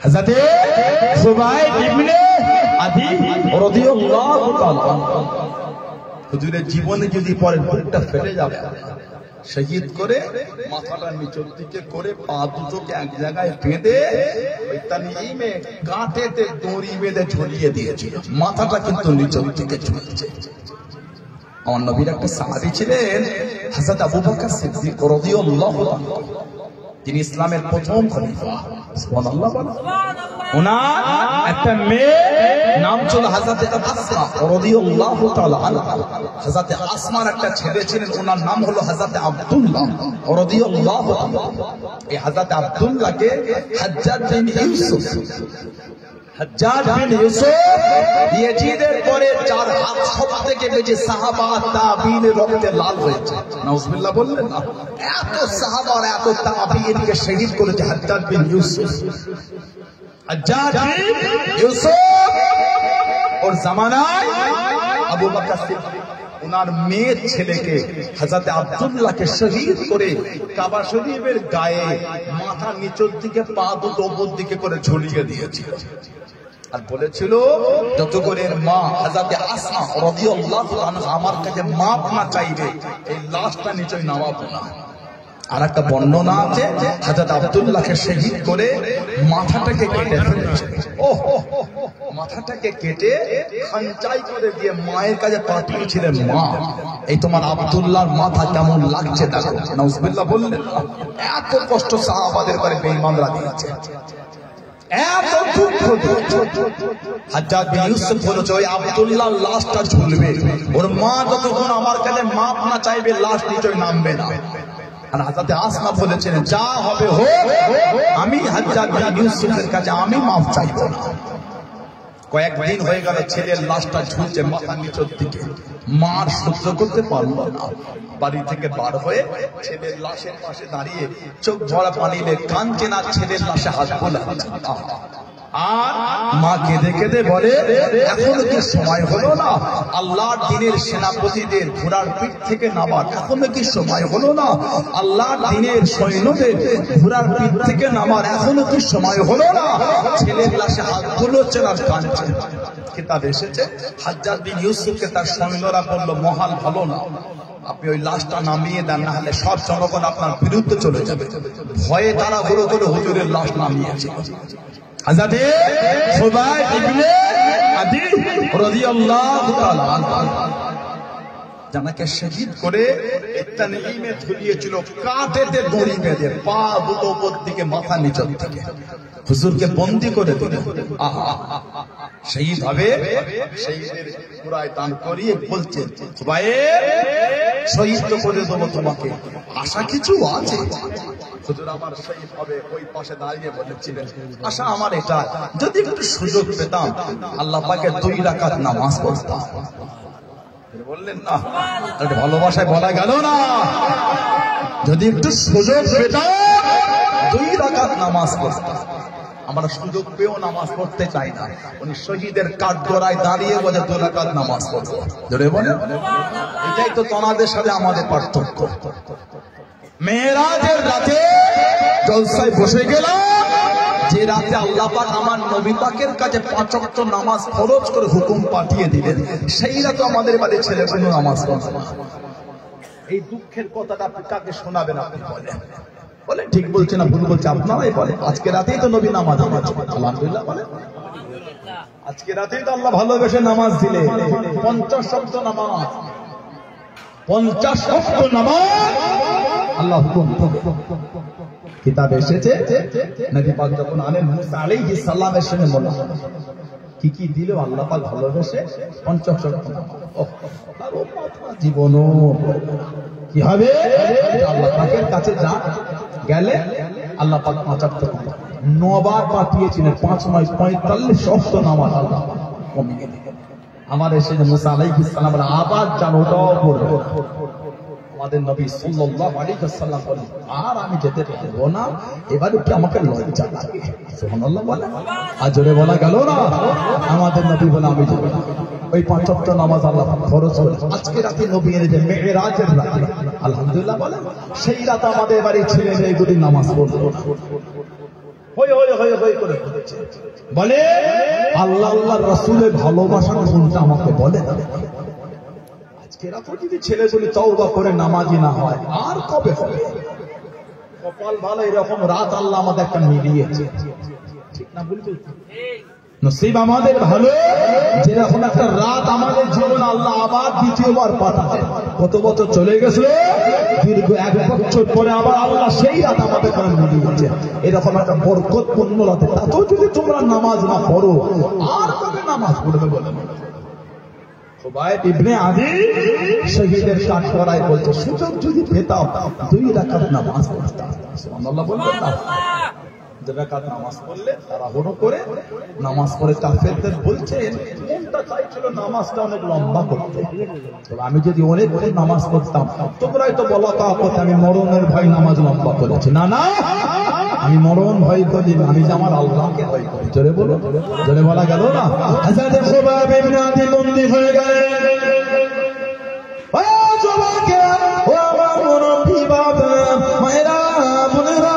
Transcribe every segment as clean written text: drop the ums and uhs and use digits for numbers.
হযরত সুবাইদ ইবনে আদি রাদিয়াল্লাহু তাআলা হুজুরের জীবনে যদি পরে বুকটা ফেটে যাবে, শহীদ করে মাথাটা নিচের দিকে করে পা দুটোকে এক জায়গায় বেঁধে ওই তানঈমে কাঁটেতে দড়ি বেঁধে ঝুলিয়ে দিয়েছিল, মাথাটা কিন্তু নিচের দিকে ঝুলছে। আমার নবীর একটা সাহাবী ছিলেন হযরত আবু বকর সিদ্দিক রাদিয়াল্লাহু তাআলা, তিনি ইসলামের প্রথম খলিফা। সুবহানাল্লাহ। ওনার একটা মেয়ে নাম ছিল হযরত আসমা রাদিয়াল্লাহু তাআলা আনহা। হযরত আসমার একটা ছেলে ছিলেন, ওনার নাম হলো হযরত আব্দুল্লাহ রাদিয়াল্লাহু তাআলা। এই হযরত আব্দুল্লাহকে হাজ্জাজ বিন ইউসুফ ইয়াজিদের পরে যার হাত সবথেকে বেশি সাহাবা তাবিঈনের রক্তে লাল হয়েছে, নাউজুবিল্লাহ বললেন না, এত সাহাবা আর এত তাবিঈনকে শহীদ করেছে হাজ্জাজ বিন ইউসুফ। হাজ্জাজ বিন ইউসুফ ওর জামানায় আবু বকর সিদ্দিক ওনার মেয়ের ছেলেকে হযরত আব্দুল্লাহকে শহীদ করে কাবা শরীফের গায়ে মাথা নিচের দিকে পা দুটো উপর দিকে করে ঝুলিয়ে দিয়েছিল। আর বলেছিল যত করে মা হযরত আসমা রাদিয়াল্লাহু আনহা আমার কাছে মাপ না চাইবে এই লাশটা নিচে নামাবো না। আর একটা বর্ণনা আছে হযরত আব্দুল্লাহকে শহীদ করে মাথাটাকে কেটে ফেলেছে। মাথাটাকে কেটে খানচাই করে দিয়ে মায়ের কাছে পাঠিয়েছিলেন, মা এই তোমার আব্দুল্লাহর মাথা কেমন লাগছে দেখো। নাউজুবিল্লাহ বললেন। এত কষ্ট সাহাবাদের করে বেঈমানরা দিয়েছে, এত দুঃখ দিয়েছে। হাজ্জাজ বিন ইউসুফ বলেছে ওই আব্দুল্লাহর লাশটা ঝুলবে, ওর মা যতক্ষণ আমার কাছে মাপ না চাইবে লাশ নিচে নামবে না। আর হযরত আসমা বলেছিলেন যা হবে হোক, আমি হাজ্জাজ বিন ইউসুফের কাছে আমি মাপ চাইব না। কয়েকদিন হয়ে গেল ছেলের লাশটা ঝুলছে মাথা নিচের দিকে, মার সহ্য করতে পারলো না, বাড়ি থেকে বার হয়ে ছেলের লাশের পাশে দাঁড়িয়ে চোখ ভরা পানিতে কাঁদছেন আর ছেলের লাশে হাত বোলাচ্ছেন। আর মা কেঁদে কেঁদে বলে এখনো কি সময় হলো না আল্লাহর দ্বীনের সেনাপতিদের ঘোড়ার পিঠ থেকে নামার, এখনো কি সময় হলো না আল্লাহর দ্বীনের সৈন্যদের ঘোড়ার পিঠ থেকে নামার, এখনো কি সময় হলো না। ছেলের লাশে হাত বুলোচ্ছেন আর কাঁদছেন। কিতাব এসেছে হাজ্জাজ বিন ইউসুফকে তার সৈন্যরা বলল মহাল ভালো না, আপনি ওই লাশটা নামিয়ে দেন, না হলে সব জনগণ আপনার বিরুদ্ধে চলে যাবে। ভয়ে তারা গুলো করে হুজুরের লাশ নামিয়েছে। হযরত সুবাইদ ইবনে আদি রাদিয়াল্লাহু তাআলা যাকে শহীদ করে তানঈমে ঝুলিয়েছিল কাঁধেতে দড়ি বেঁধে পা দুটো উপর দিকে মাথা নিচের দিকে হুজুরকে বন্দী করে দিল। শহীদ হবে, শহীদের পুরায় দান করিয়ে বলছেন সুবাইদ শহীদ তো করে দেবো তোমাকে, আশা কিছু আছে। হুজুর আমার শহীদ হবে ওই পাশে দাঁড়িয়ে বলেছিলেন আশা আমার এটা যদি একটু সুযোগ পেতাম আল্লাহ পাকের 2 রাকাত নামাজ পড়তাম। বললেন না, ভালোবাসায় বলা গেল না, যদি একটু সুযোগ পেতাম 2 রাকাত নামাজ পড়তাম। আমরা সুযোগ পেয়েও নামাজ পড়তে চাই না, উনি শহীদের কাঠগড়ায় দাঁড়িয়ে বলে 2 রাকাত নামাজ পড়বো। ধরে বলে এটাই তো তোমাদের সাথে আমাদের পার্থক্য। মেরাজের রাতে জলসায় বসে গেলাম, যে রাতে আল্লাহ পাক আমার নবী পাকের কাছে 5 ওয়াক্ত নামাজ ফরজ করে হুকুম পাঠিয়ে দিলেন, সেই রাতে আমাদের বাড়ির ছেলেগুলো নামাজ পড়ে না। এই দুঃখের কথাটা আপনি কাকে শোনাবেন? আপনি বলে ঠিক বলছে না ভুল বলছে আপনারাই বলে। আজকে রাতেই তো নবী নামাজ আলহামদুলিল্লাহ বলে, আজকে রাতেই তো আল্লাহ ভালোবেসে নামাজ দিলে 50 ওয়াক্ত নামাজ, 50 ওয়াক্ত নামাজ আল্লাহ হুকুম। কিতাব এসেছে নবী পাক যখন আলেন মুসা আলাইহিস সালামের সঙ্গে মোলাকাত কি কি দিল আল্লাহ পাক ভালোবেসে 50 ওয়াক্ত জীবনও কি হবে আল্লাহ পাকের কাছে যা গেলে আল্লাহ পাক 5 ওয়াক্ত 9 বার পাঠিয়েছিলেন, 5 9 45 ওয়াক্ত নামাজ আল্লাহ কমিয়ে দিলেন। আমার এসে মুসা আলাইহিস সালামের আবার জানোটাও পড়বে। আমাদের নবী সাল্লাল্লাহু আলাইহি ওয়াসাল্লাম বলেন আর আমি যেতে পারবো না, এবারে কি আমাকে লজ্জা লাগে। সুবহানাল্লাহ বলে, আর জোরে বলা গেল না। আমাদের নবী বলে আমি যাব না। ওই 5 ওয়াক্ত নামাজ আল্লাহ ফরজ করেছে। আজকে রাতে নবী এনেছে মেরাজের রাতে, আলহামদুলিল্লাহ বলে, সেই রাতে আমাদের বাড়ির ছেলে মেয়েগুলি নামাজ পড়তো না। হয়ে হই করে বলছে, বলে আল্লাহ আল্লাহ রাসূলের ভালোবাসার গুণটা আমাকে বলে। আজকে এরকম যদি ছেলেগুলি তওবা করে নামাজি না হয় আর কবে হবে? কপাল ভালো, এরকম রাত আল্লাহ আমাদের একটা মিলিয়েছে, ঠিক না বলবো? নসিব আমাদের ভালো, যেরকম একটা রাত আমাদের জীবন আল্লাহ আবার দ্বিতীয়বার পাঠাতে। কত বছর চলে গেছিল, দীর্ঘ 1 বছর পরে আবার আল্লাহ সেই রাত আমাদের কাছে মিলিয়েছে। এরকম একটা বরকতপূর্ণ রাতে, তাতেও যদি তোমরা নামাজ না পড়ো আর কবে নামাজ পড়বে বলে? খুবাইব ইবনে আদি শহীদের কাঠগড়ায় বলছে, সুযোগ যদি পেতাম 2 রাকাত নামাজ পড়তাম। সুবহানাল্লাহ বলবেন না? 2 রাকাত নামাজ পড়লে তাড়াহুড়ো করে নামাজ পড়ে কাফেরদের বলছেন মনটা চাইছিল নামাজটা অনেক লম্বা করতে, তবে আমি যদি অনেকক্ষণ নামাজ পড়তাম তোমরাই তো বলা কাপত আমি মরণের ভয় নামাজ লম্বা করেছি। না না, আমি মরণ ভয় করি না, আমি যে আমার আল্লাহকে ভয় করি। জোরে বলো, জোরে বলা গেল না? হযরত খুবাইব ইবনে আদি বন্দী হয়ে গেলেন। ও জওয়াকে, ও আমার মুরব্বি বাবা মায়েরা বোনেরা,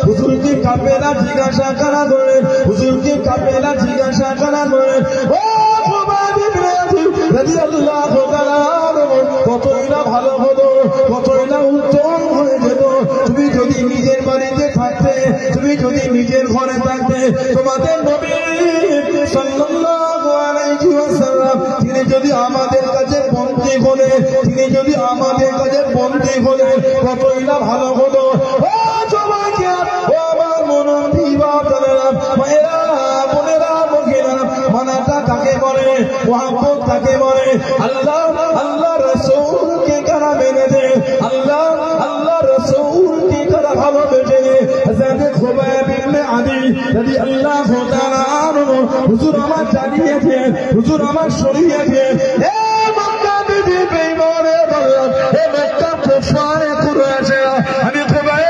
হুজুর কি কাফেলা জিজ্ঞাসা করা করে, হুজুর কি কাফেলা জিজ্ঞাসা করা করে, ও খুবাইব ইবনে আদি রাদিয়াল্লাহু তাআলা কতই না ভালো হতো, কতই না উত্তম হয়ে যেত তুমি যদি নিজের বাড়িতে থাকতে, তুমি যদি নিজের ঘরে থাকতে। তোমাদের নবী সাল্লাল্লাহু আলাইহি ওয়াসাল্লাম তিনি যদি আমাদের কাছে বন্দী হলে, তিনি যদি আমাদের কাছে বন্দী হলে কতই না ভালো হতো। ও সবাইকে, ও আমার মুরব্বি বাবারা মায়েরা বোনেরা মহিলা, মানাটা কাকে বলে, মুহাব্বত কাকে বলে? আল্লাহ আল্লাহ রাসূলকে কারা মেনে দেয়, আল্লাহ আল্লাহ রাসূলকে কারা ভালোবেসে। হযরত খুবাইব ইবনে আদি রাদিয়াল্লাহু তাআলা আনহু হুজুর আমার জানিয়েছেন, হুজুর আমার শরীয়তের এ মক্কা বিবি বেঈমানে বললাম, এ মক্কা কুফারে কুরাইশে, আমি খুবাইব,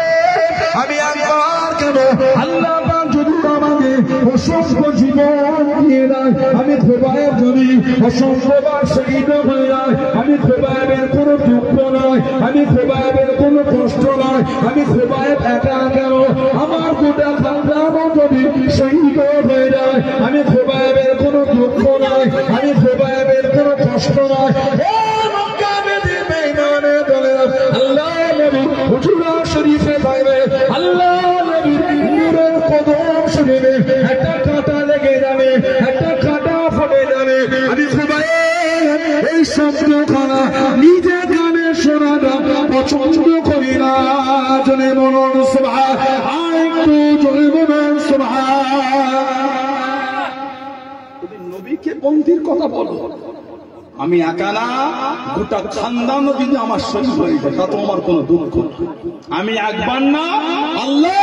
আমি একবার কেন আল্লাহ পাক যদি আমাকে অসংখ্য জীবন দিয়ে দেয়, আমি খুবাইব যদি অসংখ্যবার শহীদ হয়ে যায়, আমি খুবাইবের কোনো দুঃখ নয়, আমি খুবাইবের কোনো কষ্ট নয়, আমি খুবাইব একা কেন আমার গোটা খানদানও যদি শহীদ হয়ে যায়, আমি খুবাইবের কোনো দুঃখ নয়, আমি খুবাইবের কোনো কষ্ট নয়। আল্লাহ নবী হুজুরা শরীফে থাকবে, আল্লাহ নবী নূরের কদম শরীফে একটা কাঁটা লেগে যাবে, একটা কাঁটা ফুটে যাবে। আমি খুবাইব এই শব্দখানা নিজে কানে শোনাটা পছন্দ করি না। জনে বলুন সুবহান, আর একটু জনে বলুন সুবহান। তুমি নবীকে বন্দির কথা বলো, আমি একা না, গোটা খানদান যদি আমার শহীদ হয়ে যায় তা তো আমার কোনো দুঃখ। আমি একবার না, আল্লাহ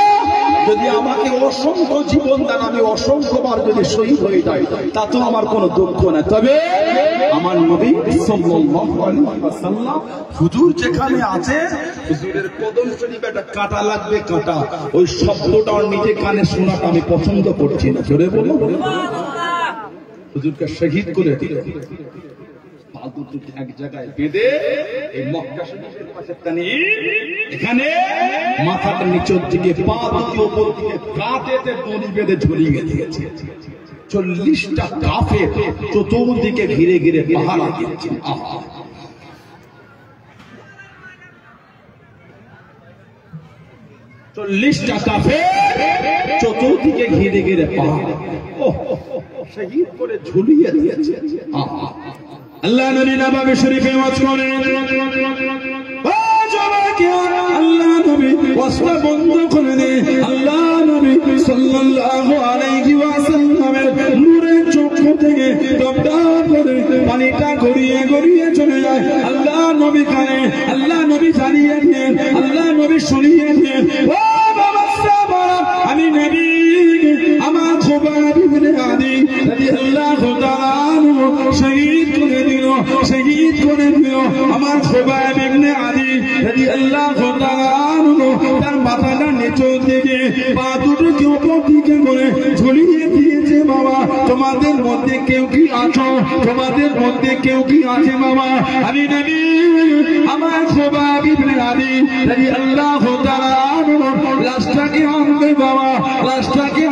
যদি আমাকে অসংখ্য জীবন দেন, আমি অসংখ্যবার যদি শহীদ হয়ে যাই তা তো আমার কোনো দুঃখ না। তবে আমার নবী সাল্লাল্লাহু আলাইহি ওয়াসাল্লাম হুজুর যেখানে আছে, হুজুরের কদম শরীফে একটা কাঁটা লাগবে, কাঁটা, ওই শব্দটা নিজে কানে শোনাটা আমি পছন্দ করছি না। জোরে বলো, হুজুরকে শহীদ করে দিল, পা দুটো এক জায়গায় বেঁধে এই মক্কা শরীফের পাশে এখানে মাথাটা নিচের দিকে, পা দুটো উপর দিকে কাঁধেতে দড়ি বেঁধে ঝুলিয়ে দিয়েছে। 40টা কাফের চতুর্দিকে ঘিরে ঘিরে পাহারা দিচ্ছে। আহা, 40টা কাফের চতুর্দিকে ঘিরে ঘিরে পাহারা, শহীদ করে ঝুলিয়ে দিয়েছে। আহা, আল্লাহ নবী নববী শরীফে ওয়াজ করেন, আল্লাহ নবী ওয়াজটা বন্ধ করে দে। আল্লাহ নবী সাল্লাল্লাহু আলাইহি ওয়াসাল্লামের নূরের চক্ষু থেকে দপদপ করে পানিটা গড়িয়ে গড়িয়ে চলে যায়। আল্লাহ নবী কানে, আল্লাহ নবী জানিয়ে দেন, আল্লাহ নবী শুনিয়ে দেন, ও বাবা সাহাবা, আমি নবী আমার খুবাইব ইবনে আদি রাদিয়াল্লাহু তাআলা আনহু শহীদ করে দিল, শহীদ করে দিল। আমার খুবাইব ইবনে আদি রাদিয়াল্লাহু তাআলা আনহু তার মাথাটা নিচের দিকে, পা দুটোকে উপর দিকে করে ঝুলিয়ে দিয়েছে। বাবা, তোমাদের মধ্যে কেউ কি আছো? তোমাদের মধ্যে কেউ কি আছে বাবা? আমি নবী আমার খুবাইব ইবনে আদি রাদিয়াল্লাহু তাআলা আনহু লাশটাকে আনবে বাবা, লাশটাকে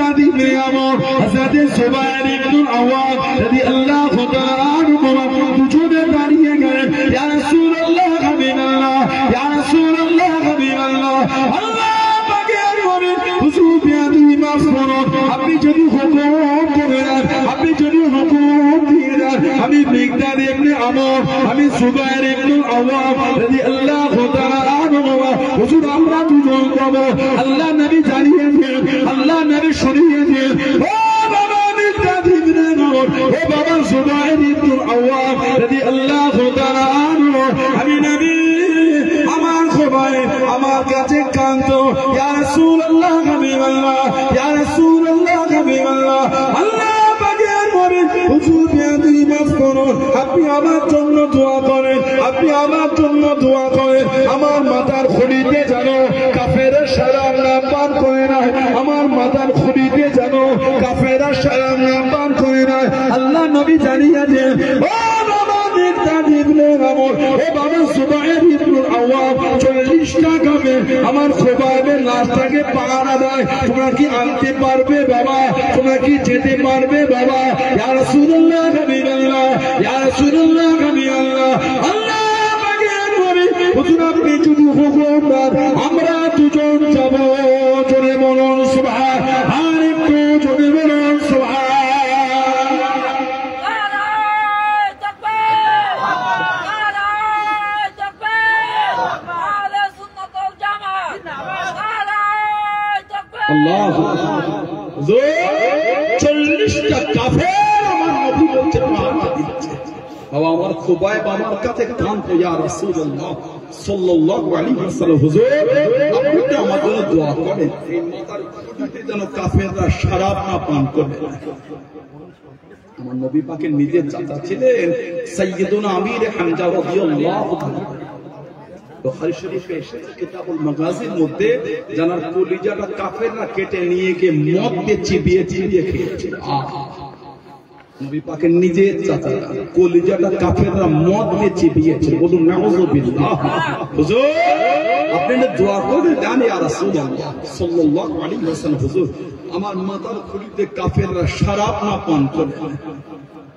মিকদাদ ইবনে আমর হযরত জুবাইর ইবনে আওয়াম রাদিয়াল্লাহু তাআলা আনহু দুজনে দাঁড়িয়ে গেলেন ইয়া রাসূলুল্লাহ হাবিবাল্লাহ ইয়া রাসূলুল্লাহ হাবিবাল্লাহ আল্লাহ পাকের নবী হুজুর বিয়াদি মাফ করুন আপনি যদি হুকুম করেন আপনি যদি হুকুম দিয়ে দেন আমি মিকদাদ ইবনে আমর আমি জুবাইর ইবনে আওয়াম রাদিয়াল্লাহু তাআলা আনহু হুজুর আমরা দুজন যাব আল্লাহ নবী জানিয়েছেন আল্লাহ নবী শুনিয়েছেন ও বাবা মিকদাদ ইবনে আমর ও বাবা জুবাইর ইবনে আওয়াম রাদিয়াল্লাহু তাআলা আনহু আমি নবী আমার সবাই আমার কাছে কান্ত ইয়া রাসূলুল্লাহ হাবিবাল্লাহ ইয়া রাসূলুল্লাহ হাবিবাল্লাহ আল্লাহ পাকের নবী হুজুর বিয়াদি মাফ করুন আপনি আমার জন্য দোয়া করেন আপনি আমার জন্য দোয়া করেন আমার মাথার খুঁড়িতে যেন কাফেররা শরাব না পান করে না আমার মাথার খুঁড়িতে যেন কাফেররা শরাব না পান করে না আল্লাহ নবী জানিয়েছেন ও বাবা মিকদাদ ইবনে আমর ও বাবা জুবাইর ইবনে আওয়াম 40টা কাফের আমার খোবাইবের লাশটাকে পাহারা দেয় তোমরা কি আনতে পারবে বাবা তোমরা কি যেতে পারবে বাবা ইয়া রাসূলুল্লাহ হাবিবাল্লাহ ইয়া রাসূলুল্লাহ হাবিবাল্লাহ আল্লাহ পাকের নবী হুজুর আপনি যদি হুকুম দেন আমরা দুজন যাব জোরে বলুন সুবহান আর একটু জোরে বলুন সুবহান আল্লাহ 40টা কাফের আমার নবী বলছে পাহারা দিচ্ছে বাবা আমার খুবাইব আমার কাছে কাঁদতো ইয়া রাসূলুল্লাহ সাল্লাল্লাহু আলাইহি ওয়াসাল্লাম হুজুর আপনি তো আমার জন্য দোয়া করেন এই মাথার খুঁটিতে যেন কাফেররা শরাব না পান করে আমার নবী পাকের নিজের চাচা ছিলেন সাইয়্যিদুনা আমির হামজা রাদিয়াল্লাহু তাআলা বুখারী শরীফে এসেছে কিতাবুল মাগাজির মধ্যে জানার কলিজাটা কাফেররা কেটে নিয়ে গিয়ে মদ দিয়ে চিবিয়ে চিবিয়ে খেয়েছে নবী পাকের নিজের চাচা কলিজাটা কাফেররা মদ দিয়ে চিবিয়েছে বলুন নাউযুবিল্লাহ হুজুর আপনি দোয়া করে দেন ইয়া রাসূলুল্লাহ সাল্লাল্লাহু আলাইহি ওয়াসাল্লাম হুজুর আমার মাথার খুঁড়িতে কাফেররা শরাব না পান করে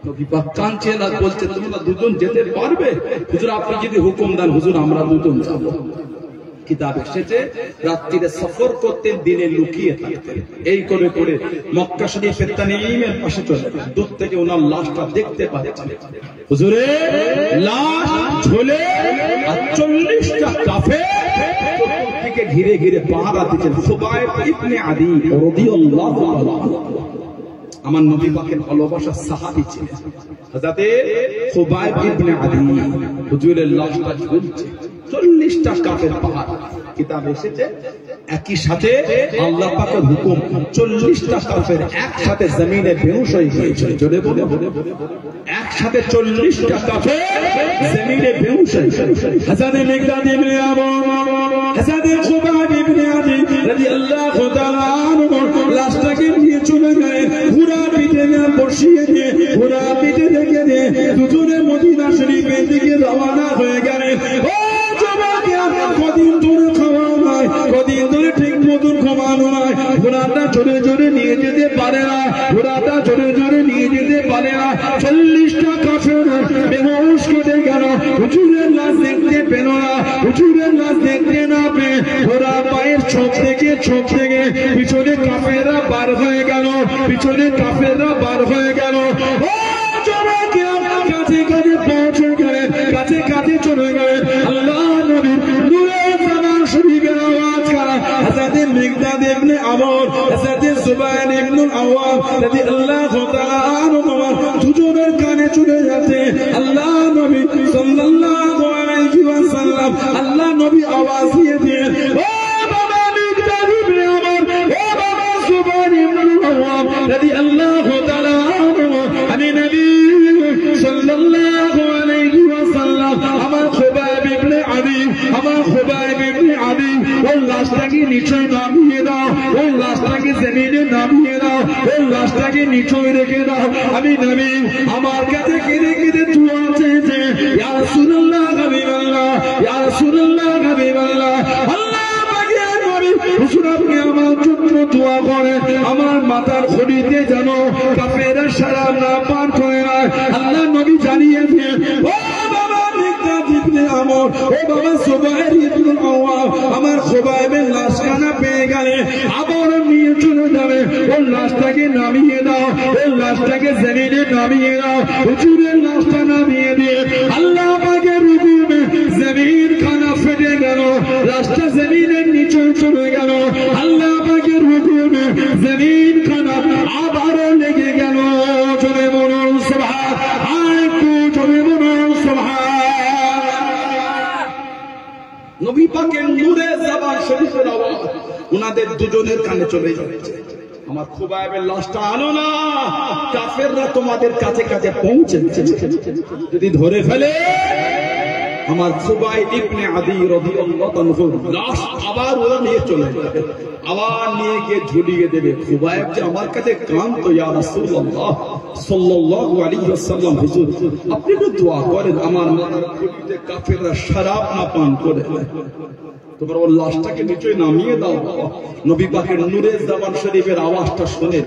নবী পাক কাঁদছেন আর বলছে তোমরা দুজন যেতে পারবে হুজুর আপনি যদি হুকুম দেন হুজুর আমরা দুজন যাব কিতাব এসেছে রাত্রিতে সফর করতেন দিনে লুকিয়ে থাকতেন এই করে করে মক্কা শরীফের তানঈমের পাশে চলে দূর থেকে ওনার লাশটা দেখতে পাচ্ছেন হুজুরের লাশ ঝোলে আর 40টা কাফের থেকে ঘিরে ঘিরে পাহারা দিচ্ছেন খুবাইব ইবনে আদি রাদিয়াল্লাহু আনহু আমার নবী পাকের ভালোবাসার সাহাবী ছিলেন হযরত খুবাইব ইবনে আদি হুজুরের লাশটা ঝুলছে 40টা কাফের পাহাড় কিতাব এসেছে একই সাথে আল্লাহ পাকের হুকুম 40টা কাফের একসাথে জমিনে বেহুশ হয়ে গিয়েছিল জোরে বলে একসাথে 40টা কাফের জমিনে বেহুশ হয়ে গিয়েছিল হযরত মিকদাদ ইবনে আমর হযরত খুবাইব ইবনে আদি রাদিয়াল্লাহু তাআলা আনহু লাশটাকে নিয়ে চলে গেলেন পুরা পিঠে বসিয়ে দিয়ে পুরা পিঠে রেখে দিয়ে দুজনে মদিনা শরীফের দিকে রওনা হয়ে গেলেন কদিন ধরে খাওয়া নাই কদিন ধরে ঠিক মতন ঘুমানো নাই ঘোড়াটা জোরে জোরে নিয়ে যেতে পারে না ঘোড়াটা জোরে জোরে নিয়ে যেতে পারে না 40টা কাফের বেহুশ করে গেল হুজুরের লাশ দেখতে পেল না হুজুরের লাশ দেখতে না পেয়ে ঘোড়া পায়ের ছোপ থেকে পিছনে কাফেররা বার হয়ে গেল পিছনে কাফেররা বার হয়ে গেল ও জমাকে কাছে কাছে পৌঁছে গেলেন কাছে কাছে চলে গেলেন আল্লাহ নবী নূরের জামান শরীফের আওয়াজ করা হযরত মিকদাদ ইবনে আমর হযরত জুবাইর ইবনে আওয়াম রাদিয়াল্লাহু তাআলা আনহু দুজনের কানে চলে যাচ্ছে আল্লাহ নবী সাল্লাল্লাহু আলাইহি ওয়াসাল্লাম আল্লাহ নবী আওয়াজ দিয়ে দিলেন ও বাবা মিকদাদ ইবনে আমর ও বাবা জুবাইর ইবনে আওয়াম রাদিয়াল্লাহু তাআলা আনহু আমি নবী সাল্লাল্লাহু আলাইহি ওয়াসাল্লাম আমার খুবাইব ইবনে আদি ওই লাশটাকে নিচে নামিয়ে দাও ওই লাশটাকে জমিনে নামিয়ে দাও ওই লাশটাকে নিচে রেখে দাও আমি নবী আমার কাছে কেঁদে কেঁদে দোয়া চেয়েছে ইয়া রাসূলুল্লাহ হাবিবাল্লাহ ইয়া রাসূলুল্লাহ হাবিবাল্লাহ আল্লাহ পাকের নবী হুজুর আপনি আমার জন্য জন্য দোয়া করে আমার মাথার খড়িতে যেন কাফেররা শরাব না পান করে না। আল্লাহ নবী জানিয়ে দিয়ে ও বাবা মিকদাদ ইবনে আমর, ও বাবা সুবাইর ইবনে আওয়াম, আমার খুবাইবের লাশখানা পেয়ে গেলে আবার নিয়ে চলে যাবে। ওর লাশটাকে নামিয়ে দাও, ওর লাশটাকে জমিনে নামিয়ে দাও। হুজুরের লাশটা নামিয়ে দিয়ে আল্লাহ পাকের হুকুমে জমিন খানা ফেটে গেল, লাশটা জমিনের নিচে চলে গেল। আল্লাহ পাকের হুকুমে জমিন খানা আবারও লেগে গেল। চলে বলুন সুবহান, আরেকটু চলে বলুন সুবহান। নবী পাকের নূরে জবান শরীফের আওয়াজ উনাদের দুজনের কানে চলে যাচ্ছে। আমার খুবাইবের লাশটা আনো না, কাফেররা তোমাদের কাছে কাছে পৌঁছেছে, যদি ধরে ফেলে আমার খুবাইব ইবনে আদি রাদিয়াল্লাহু আনহু লাশ আবার ওরা নিয়ে চলে যাবে, আবার নিয়ে গিয়ে ঝুলিয়ে দেবে। খুবাইব যে আমার কাছে ক্লান্ত, ইয়া রাসূলুল্লাহ সাল্লাল্লাহু আলাইহি ওয়াসাল্লাম, হুজুর আপনি একটু দোয়া করেন আমার মাথার খুলিতে কাফেররা শরাব না পান করে, তোমরা ওর লাশটাকে নিচে নামিয়ে দাও। নবী পাকের নূরে জবান শরীফের আওয়াজটা শুনে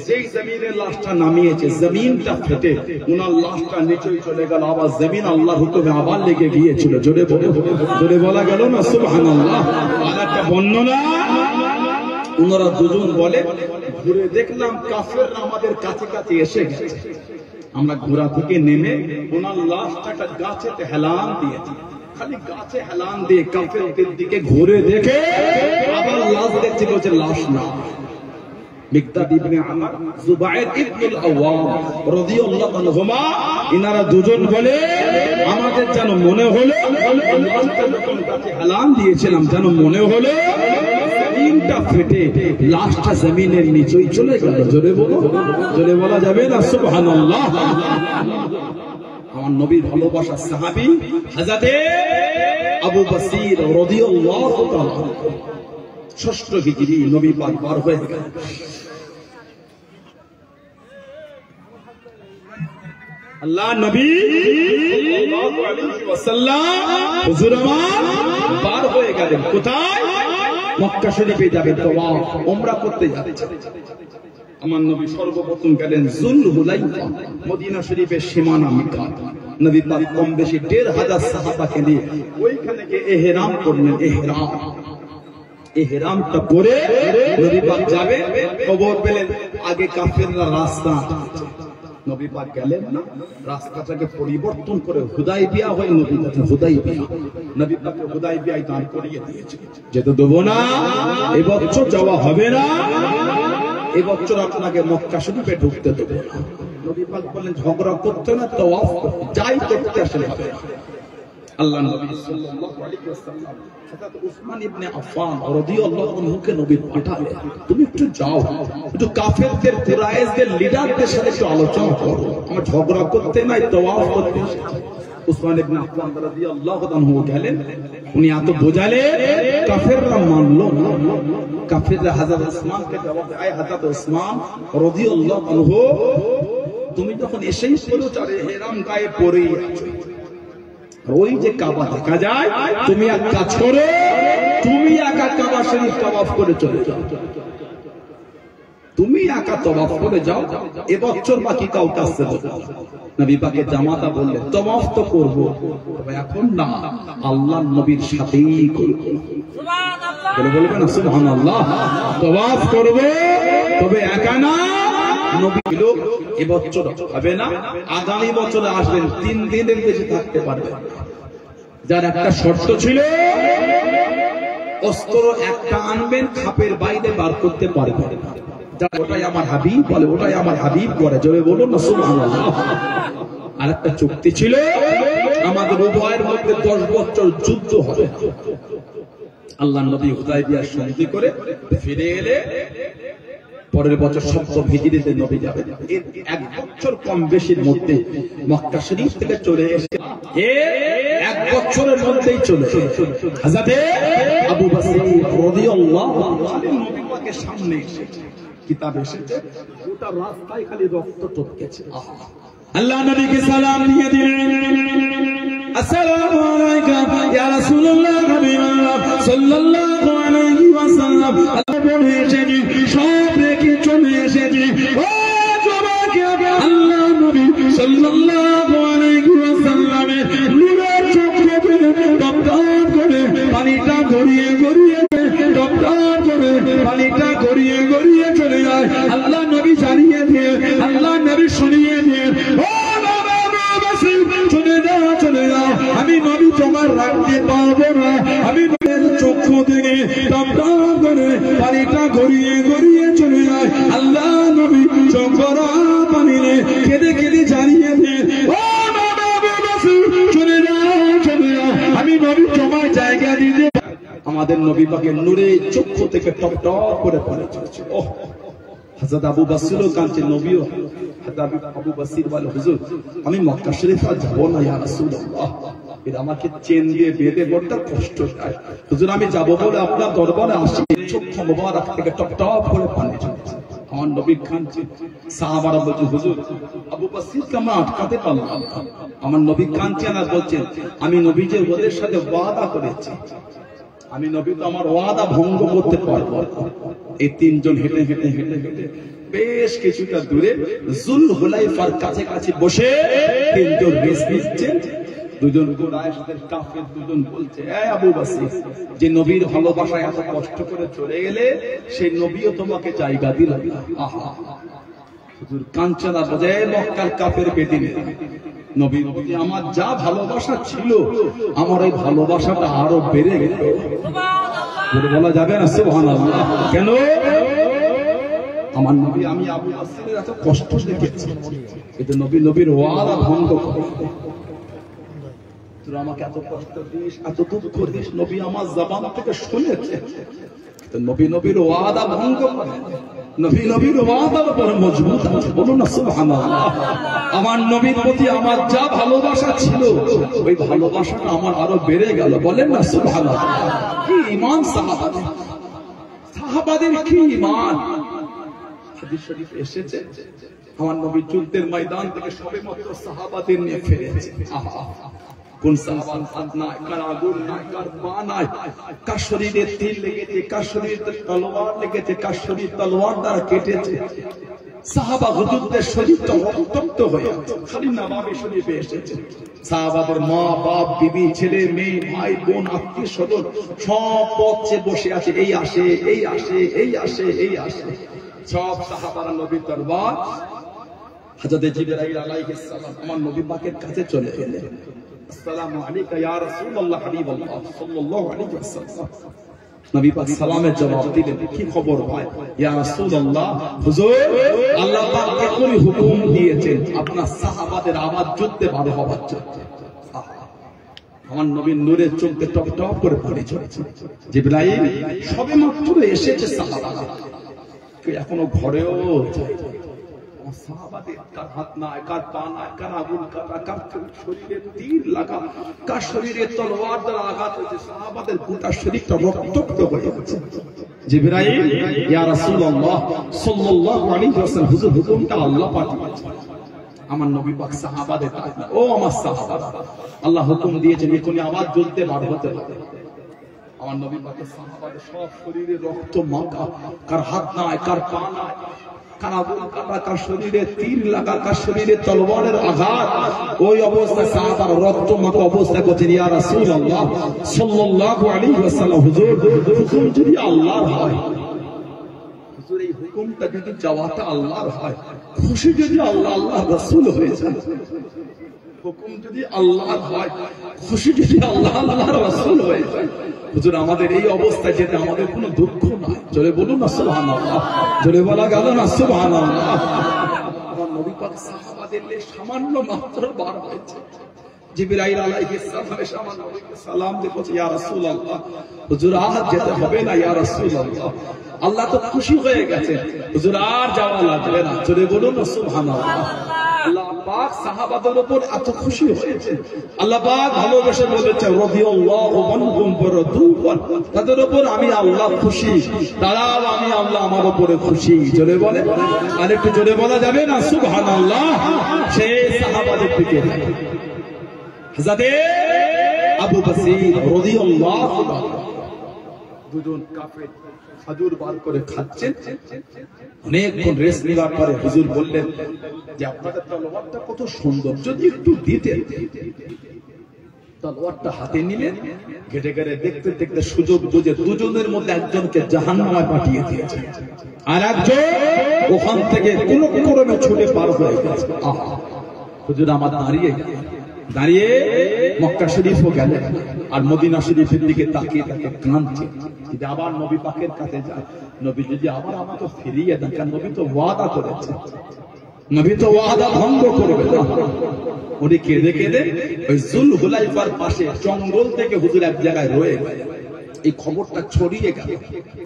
যেই জমিনের লাশটা নামিয়েছে, জমিনটা ফেটে ওনার লাশটা নিচে চলে গেল। আবার জমিন আল্লাহর হুকুমে আবার লেগে গিয়েছিল। জোরে জোরে বলা গেল না সুবহানাল্লাহ। আর একটা বর্ণনা ওনারা দুজন বলে, ঘুরে দেখলাম কাফেররা আমাদের কাছে কাছে এসে গেছে। আমরা ঘোড়া থেকে নেমে ওনার লাশটাকে গাছেতে হেলান দিয়েছি। খালি গাছে হেলান দিয়ে কাফেরদের দিকে ঘুরে দেখে আবার লাশ দেখছি, বলছে লাশ না। মিকদাদ ইবনে আমর, জুবাইর ইবনে আওয়াম রাদিয়াল্লাহু আনহুমা, ইনারা দুজন বলে আমাদের যেন মনে হলো লাশটা যখন গাছে হেলান দিয়েছিলাম, যেন মনে হলো জমিনটা ফেটে লাশটা জমিনের নিচেই চলে গেল। জোরে বলো, জোরে বলা যাবে না সুবহানাল্লাহ। আমার নবীর ভালোবাসার সাহাবী হযরতে আবু বসির রাদিয়াল্লাহু তাআলা, ৬ষ্ঠ হিজরি নবী পাক পার হয়ে গেলেন। আল্লাহ নবী সাল্লাল্লাহু আলাইহি ওয়াসাল্লাম হুজুর আমার পার হয়ে গেলেন। কোথায়? মক্কা শরীফে যাবেন, তাওয়াফ উমরা করতে যাচ্ছেন। আমার নবী সর্বপ্রথম গেলেন যুলহুলাইফা, মদিনা শরীফের সীমানা মিকাত। নবী পাক কম বেশি ১৫০০ সাহাবাকে নিয়ে ওইখানে গিয়ে ইহরাম করলেন। ইহরামটা পরে নবী পাক যাবে, খবর পেলেন আগে কাফেররা রাস্তা, নবী পাক গেলেন না, রাস্তাটাকে পরিবর্তন করে হুদাইবিয়া হয়ে নবী পাক হুদাইবিয়া, নবী পাক হুদাইবিয়ায় দাঁড় করিয়ে দিয়েছে। যেতে দেবো না, এবছর যাওয়া হবে না, এবছর আপনাকে মক্কা শরীফে ঢুকতে দেবো না। নবী পাক বললেন ঝগড়া করতে না, তাওয়াফ যাই করতে আসলে হবে। আল্লাহ নবী সাল্লাল্লাহু আলাইহি ওয়াসাল্লাম হযরত উসমান ইবনে আফফান রাদিয়াল্লাহু আনহুকে নবী পাঠালেন, তুমি একটু যাও, একটু কাফেরদের কুরাইশদের লিডারদের সাথে একটু আলোচনা করো, আমার ঝগড়া করতে নাই, তাওয়াফ করতে। উসমান ইবনে আফফান রাদিয়াল্লাহু আনহু গেলেন, উনি এত বোঝালেন, কাফেররা মানলো না। কাফেররা হযরত উসমানকে জবাব দেয়, আয় হযরত উসমান রাদিয়াল্লাহু আনহু, তুমি যখন এসেই পড়েছো আর ইহরাম গায়ে পরেই আছো, ওই যে কাবা দেখা যায়, তুমি এক কাজ করো, তুমি একা কাবা শরীফ তাওয়াফ করে চলে যাও, তুমি একা তাওয়াফ করে যাও, এবছর বাকি কাউকে আসতে দেবো। নবী পাকের জামাতা বললেন তাওয়াফ তো করব, তবে এখন না, আল্লাহর নবীর সাথেই করব। সুবহানাল্লাহ, বলবেন না সুবহানাল্লাহ। তাওয়াফ করব তবে একা না, নবী লোক এবছর হবে না, আগামী বছরে আসবেন, 3 দিনের বেশি থাকতে পারবেন। যার একটা শর্ত ছিল, অস্ত্র একটা আনবেন, খাপের বাইরে বার করতে পারবেন না। ওটাই আমার হাবিব বলে, ওটাই আমার হাবিব করে, জোরে বলুন না সুবহানাল্লাহ। আর একটা চুক্তি ছিল, আমাদের উভয়ের মধ্যে 10 বছর যুদ্ধ হবে। আল্লাহ নবী হুদাইবিয়ার সন্ধি করে ফিরে এলে পরের বছর 7ম হিজরিতে নবী যাবেন। এর 1 বছর কম বেশির মধ্যে মক্কা শরীফ থেকে চলে এসে 1 বছরের মধ্যেই চলে হযরতে আবু বকর রাদিয়াল্লাহু আনহু নবী পাকের সামনে এসে কিতাব এসেছে, গোটা রাস্তায় খালি রক্ত টপকেছে। আল্লাহ নবীকে সালাম দিয়ে দিলেন, আসসালামু আলাইকা ইয়া রাসূলুল্লাহ হাবিবাল্লাহ সাল্লাল্লাহু আলাইহি ওয়াসাল্লাম। আল্লাহ বলেছেন যায় আল্লাহ নবী জানিয়ে দিয়ে আল্লাহ নবী শুনিয়ে দিয়ে চলে যাও আমি নবী তোমার রাখতে পারবো না আমি চক্ষু থেকে করে পানিটা গড়িয়ে গড়িয়ে চলে যায় আল্লাহ নবী চোখরা পানিলে কেঁদে কেঁদে জানিয়ে দিয়ে চলে যাও চলে যাও আমি নবী তোমার জায়গা দিতে আমাদের নবী পাকের নূরে চক্ষু থেকে টপ টপ করে পড়ে চলেছে ওহ হযরত আবু বসিরও কাঁদছে নবীও আবু বসির বলে হুজুর আমি মক্কা শরীফ আর যাব না ইয়া রাসূলুল্লাহ এর আমাকে চেন দিয়ে বেঁধে বড় কষ্ট হয় হুজুর আমি যাব বলে আপনার দরবারে আসি চক্ষু মোবারক থেকে টপ টপ করে পানি ঝরছে আমার নবী কাঁদছে সাহাবারা বলছে হুজুর আবু বসিরকে আমরা আটকাতে পারলাম না আমার নবী কাঁদছে আর বলছেন আমি নবী যে ওদের সাথে ওয়াদা করেছি আমি নবী তো আমার ওয়াদা ভঙ্গ করতে পারবো এই তিনজন হেঁটে হেঁটে হেঁটে হেঁটে বেশ কিছুটা দূরে জুল হুলাইফার কাছে কাছে বসে তিনজন রেস্ট নিচ্ছেন দুজন কুরাইশদের কাফের দুজন বলছে এই আবু বসির যে নবীর ভালোবাসায় এত কষ্ট করে চলে গেলে সেই নবীও তোমাকে জায়গা দিল আহা হুজুর কাঞ্চনা বাজায় মক্কার কাফের বেদিনে নবীর প্রতি আমার যা ভালোবাসা ছিল আমার এই ভালোবাসাটা আরো বেড়ে গেল বলা যাবে না সুবহানাল্লাহ কেন আমার নবী আমি আবু বসিরের এত কষ্ট দেখেছি কিন্তু নবীর ওয়াদা ভঙ্গ করে তোরা আমাকে এত কষ্ট দিস এত দুঃখ দিস নবী আমার জবান থেকে শুনেছে নবীর ওয়াদা ভঙ্গ করে নবীর ওয়াদার উপর মজবুত আছে বলুন না সুবহানাল্লাহ আমার নবীর প্রতি আমার যা ভালোবাসা ছিল ওই ভালোবাসাটা আমার আরো বেড়ে গেল বলেন না সুবহানাল্লাহ কি ঈমান সাহাবাদের কি ঈমান হাদিস শরীফে এসেছে আমার নবী যুদ্ধের ময়দান থেকে সবেমাত্র সাহাবাদের নিয়ে ফিরেছে আহা কোন সাহাবা হাত নাই কার আগুন নাই কার পা নাই কার শরীরে তীর লেগেছে কার শরীরে তলোয়ার লেগেছে কার শরীর তলোয়ার দ্বারা কেটেছে সাহাবা হুজুরদের শরীরটা রক্তাক্ত হয়ে আছে খালি নববী শরীফে এসেছে সাহাবাদের মা বাপ বিবি ছেলে মেয়ে ভাই বোন আত্মীয় স্বজন সব পথে বসে আছে এই আসে এই আসে এই আসে এই আসে সব সাহাবারা নবীর দরবার হযরত জিবরাইল আলাইহিস সালাম আমার নবী পাকের কাছে চলে এলেন আসসালামু আলাইকা ইয়া রাসূলুল্লাহ হাবিবাল্লাহ সাল্লাল্লাহু আলাইহি ওয়াসাল্লাম নবী পাক সালামের জবাব দিলেন কি খবর ভাই ইয়া রাসূলুল্লাহ হুজুর আল্লাহ পাক এখনই হুকুম দিয়েছেন আপনার সাহাবাদের আওয়াজ যুদ্ধে বার হওয়ার জন্য আমার নবীর নূরের চোখে টপ টপ করে পানি ঝরছে জিবরাইল সবেমাত্র এসেছে সাহাবারা এখনো ঘরেও সাহাবাদের কার হাত নাই কার পা নাই কার আগুন কাটা কার শরীরে তীর লাগা কার শরীরে তলোয়ার দ্বারা আঘাত হয়েছে সাহাবাদের গোটা শরীরটা রক্তাক্ত হয়ে গেছে জিবরাইল ইয়া রাসূলুল্লাহ সাল্লাল্লাহু আলাইহি ওয়াসাল্লাম হুজুর হুকুমটা আল্লাহ পাঠিয়েছেন আমার নবী পাক সাহাবাদের ও আমার সাহাবারা আল্লাহ হুকুম দিয়েছেন এখনই আবার যুদ্ধে বার হতে হবে আমার নবী পাকের সাহাবাদের সব শরীরে রক্ত মাখা কার হাত নাই কার পা নাই কার আগুন কাটা কার শরীরে তীর লাগা কার শরীরে তলোয়ারের আঘাত ওই অবস্থায় সাহাবারা রক্ত মাখা অবস্থায় করছেন ইয়া রাসূলুল্লাহ সাল্লাল্লাহু আলাইহি ওয়াসাল্লাম হুজুর হুকুম যদি আল্লাহর হয় হুজুর এই হুকুমটা যদি চাওয়াটা আল্লাহর হয় খুশি যদি আল্লাহ রাসূল হয়ে যায় হুকুম যদি আল্লাহর হয় খুশি যদি আল্লাহ রাসূল হয়ে যায় হুজুর আমাদের এই অবস্থায় যেতে আমাদের কোনো দুঃখ নাই জোরে বলুন না সুবহানাল্লাহ জোরে বলা গেল না সুবহানাল্লাহ আমার নবী পাক সাহাবাদের সামান্য মাত্র বার হয়েছে জিবরাইল আলাইহিস সালাম এসে আমার নবীকে সালাম দিয়ে বলছে ইয়া রাসূলুল্লাহ হুজুর আর যেতে হবে না ইয়া রাসূলুল্লাহ আল্লাহ তো খুশি হয়ে গেছে হুজুর আর যাওয়া লাগবে না জোরে বলুন না সুবহানাল্লাহ আল্লাহ পাক সাহাবাদের উপর এত খুশি হয়েছে আল্লাহ পাক ভালোবেসে বলেছে রাদিয়াল্লাহু আনহুম ওয়া তাদের উপর আমি আল্লাহ খুশি তারাও আমি আল্লাহ আমার উপরে খুশি জোরে বলে আর একটু জোরে বলা যাবে না সুবহানাল্লাহ সেই সাহাবাদের দিকে হযরত আবু বসির রাদিয়াল্লাহু তাআলা দুজন কাফের খাজুর বার করে খাচ্ছেন অনেকক্ষণ রেস্ট নেওয়ার পরে হুজুর বললেন যে আপনাদের তলোয়ারটা কত সুন্দর যদি একটু দিতেন তলোয়ারটা হাতে নিলেন, ঘেটে ঘেটে দেখতে দেখতে সুযোগ বুঝে দুজনের মধ্যে একজনকে জাহান্নামে পাঠিয়ে দিয়েছে, আর একজন ওখান থেকে কোনো ক্রমে ছুটে পার হয়ে গেছে। হুজুর আমার দাঁড়িয়ে মক্কা শরীফও গেলেন, আর মদিনা শরীফের দিকে তাকিয়ে তাকে কাঁদছে, যদি আবার নবী পাকের কাছে যায়, নবী যদি আবার আমাকে ফিরিয়ে দেন, কারণ নবী তো ওয়াদা করেছে, নবী তো ওয়াদা ভঙ্গ করবে না। উনি কেঁদে কেঁদে ওই জুলহুলাইফার পাশে জঙ্গল থেকে হুজুর এক জায়গায় রয়ে গেলেন। এই খবরটা ছড়িয়ে গেল,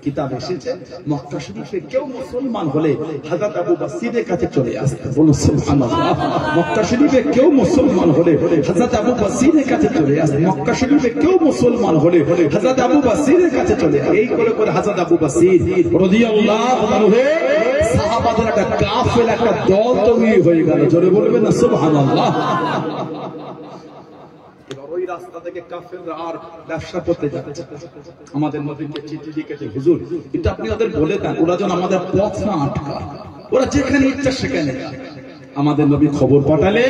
কিতাব এসেছে মক্কা শরীফে কেউ মুসলমান হলে হযরত আবু বসিরের কাছে চলে আসতো। বলুন সুবহানাল্লাহ। মক্কা শরীফে কেউ মুসলমান হলে হযরত আবু বসিরের কাছে চলে আসতো। মক্কা শরীফে কেউ মুসলমান হলে হযরত আবু বসিরের কাছে চলে আসতো। এই করে করে হযরত আবু বসির রাদিয়াল্লাহু আনহু সাহাবাদের একটা কাফেলা, একটা দল তৈরি হয়ে গেল। জোরে বলবেন না সুবহানাল্লাহ। ওই রাস্তা থেকে কাফেররা আর ব্যবসা করতে যাচ্ছে, আমাদের নবীকে চিঠি লিখেছে, হুজুর এটা আপনি ওদের বলে দেন, ওরা যেন আমাদের পথ না আটকায়, ওরা যেখানে ইচ্ছা সেখানে যায়। আমাদের নবী খবর পাঠালে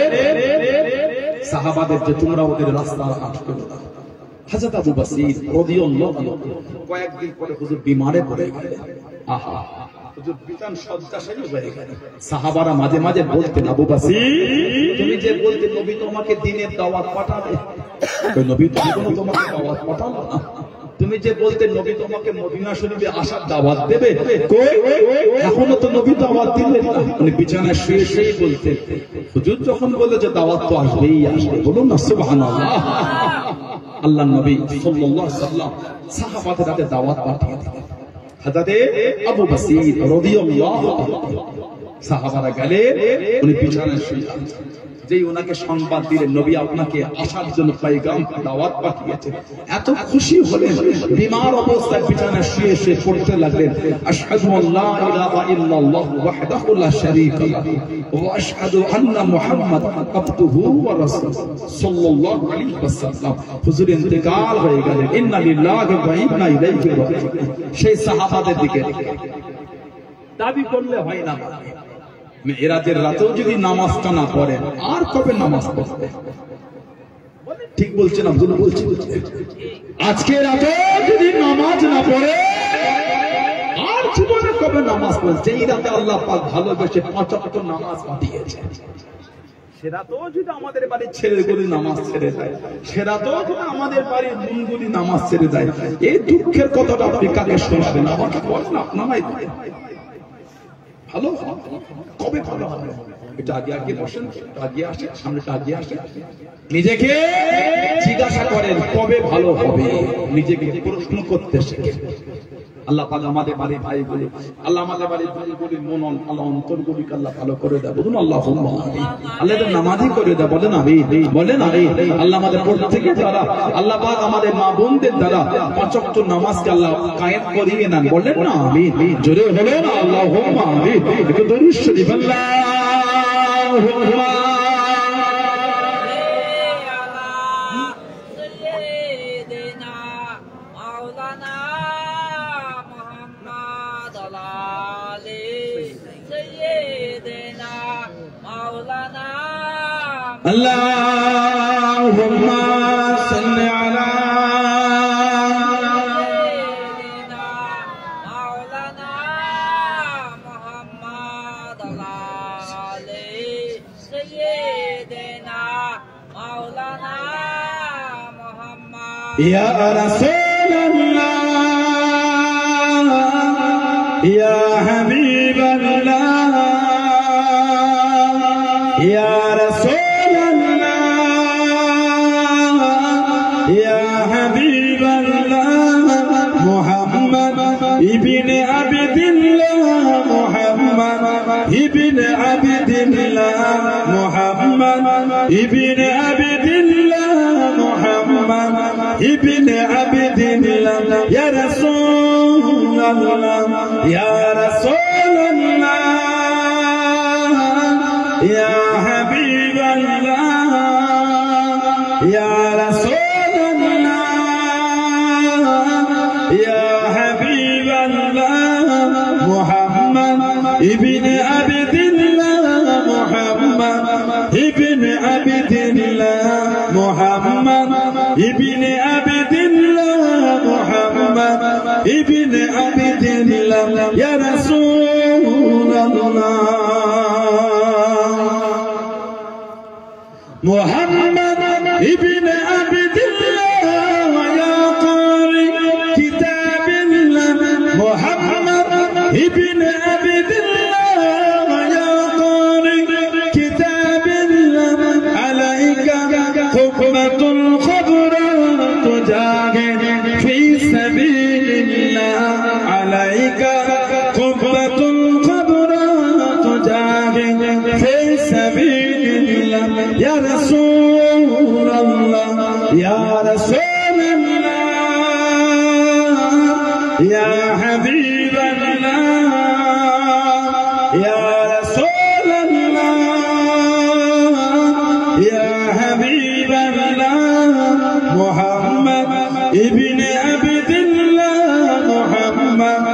সাহাবাদের যে তোমরা ওদের রাস্তা আটকে দাও। হযরত আবু বসির রাদিয়াল্লাহু আনহু কয়েকদিন পরে হুজুর বিমারে পড়ে গেলেন। আহা, হুজুর বিছান শয্যাশায়ী হয়ে গেলেন। সাহাবারা মাঝে মাঝে বলতেন, আবু বসির তুমি যে বলতে নবী তোমাকে দ্বীনের দাওয়াত পাঠাবে, তো নবী তো তোমাকে দাওয়াত পাঠালো না। তুমি যে বলতে নবী তোমাকে মদিনা শরীফে আসার দাওয়াত দেবে, কই এখনো তো নবী দাওয়াত দিলেন না। উনি বিছানায় শুয়ে শুয়ে বলতেন, হুজুর যখন বলে যে দাওয়াত তো আসবেই আসবে, বলুন না সুবহানাল্লাহ। আল্লাহর নবী সাল্লাল্লাহু আলাইহি ওয়াসাল্লাম সাহাবাদের হাতে দাওয়াত পাঠিয়ে দিলেন। হযরত আবু বসির রাদিয়াল্লাহু আনহু সাহাবারা গেলেন, উনি বিছানায় শুয়ে আছেন। যেই ওনাকে সংবাদ দিলেন নবী আপনাকে আসার জন্য পয়গাম দাওয়াত পাঠিয়েছেন, এত খুশি হলেন, বিমার অবস্থায় বিছানায় শুয়ে শুয়ে পড়তে লাগলেন, আশহাদু আল্লা ইলাহা ইল্লাল্লাহ ওয়াহদাহু লা শারীকা লাহু ওয়া আশহাদু আন্না মুহাম্মাদান আবদুহু ওয়া রাসূলুহু সাল্লাল্লাহু আলাইহি ওয়াসাল্লাম। হুজুর ইন্তেকাল হয়ে গেলেন, ইন্না লিল্লাহি ওয়া ইন্না ইলাইহি রাজিউন। সেই সাহাবাদের দিকে দাবি করলে হয় না, মেরাজের রাতেও যদি নামাজটা না পড়েন আর কবে নামাজ পড়বে? ঠিক বলছে না ভুল বলছি? আজকে রাতে যদি নামাজ না পড়ে আর জীবনে কবে নামাজ পড়ছে? এই রাতে আল্লাহ পাক ভালোবেসে 5 ওয়াক্ত নামাজ পাঠিয়েছে। সেরাতেও যদি আমাদের বাড়ির ছেলেগুলি নামাজ ছেড়ে দেয়, সেরাতেও যদি আমাদের বাড়ির বোনগুলি নামাজ ছেড়ে দেয়, এই দুঃখের কথাটা আপনি কাকে শোনাবেন? আমাকে বলেন, আপনারাই ভালো কবে ভালো হবে? এটা আগে আগে বসেন, আগে আসে, সামনেটা আগে আসে, নিজেকে জিজ্ঞাসা করেন কবে ভালো হবে, নিজেকে প্রশ্ন করতে শেখেন। আল্লাহ পাক আমাদের বাড়ির ভাইগুলি, আল্লাহ আমাদের বাড়ির ভাইগুলির মনন, আল্লাহ অন্তরগুলিকে আল্লাহ ভালো করে দেয়। বলুন আল্লাহুম্মা আমিন। আল্লাহ এদের নামাজি করে দেয়, বলেন আমিন, বলেন আমিন। আল্লাহ আমাদের প্রত্যেকের দ্বারা, আল্লাহ পাক আমাদের মা বোনদের দ্বারা 5 ওয়াক্ত নামাজকে আল্লাহ কায়েম করিয়ে নেন, বলেন না আমিন। জোরে বলেন আল্লাহুম্মা আমিন। একটু দরুদ শরীফ আল্লাহুম্মা Allahumma salli ala sayyidina maulana Muhammad ali sayyidina maulana Muhammad ya Rasulullah ya Habiballah ya Rasul ابن عبد الله محمد ابن عبد الله محمد ابن عبد الله محمد ابن عبد الله يا رسول الله يا رسول الله يا حبيب الله يا رسول الله يا محمد ابن عبد الله محمد ابن عبد الله محمد ইবনে আবিদিল্লাহ ইয়া রাসূলুল্লাহ মুহাম্মদ ইবনে আবিদিল্লাহ ইয়া কারি কিতাবিল্লাহ মুহাম্মদ ইবনে আবিদিল্লাহ ইয়া কারি কিতাবিল্লাহ আলাইকা হুকমাতুল খবরা তুজাহিদ ফি সাবিলিল্লাহ আলাইকা হুকমাতুল খবরা তুজাহিদ ফি সাবিলিল্লাহ ইয়া রাসূলুল্লাহ ইয়া রাসূলুল্লাহ ইয়া হাবিবাল্লাহ ইয়া রাসূলুল্লাহ ইয়া হাবিবাল্লাহ মুহাম্মদ ইবনে আবিদিল্লাহ মুহাম্মদ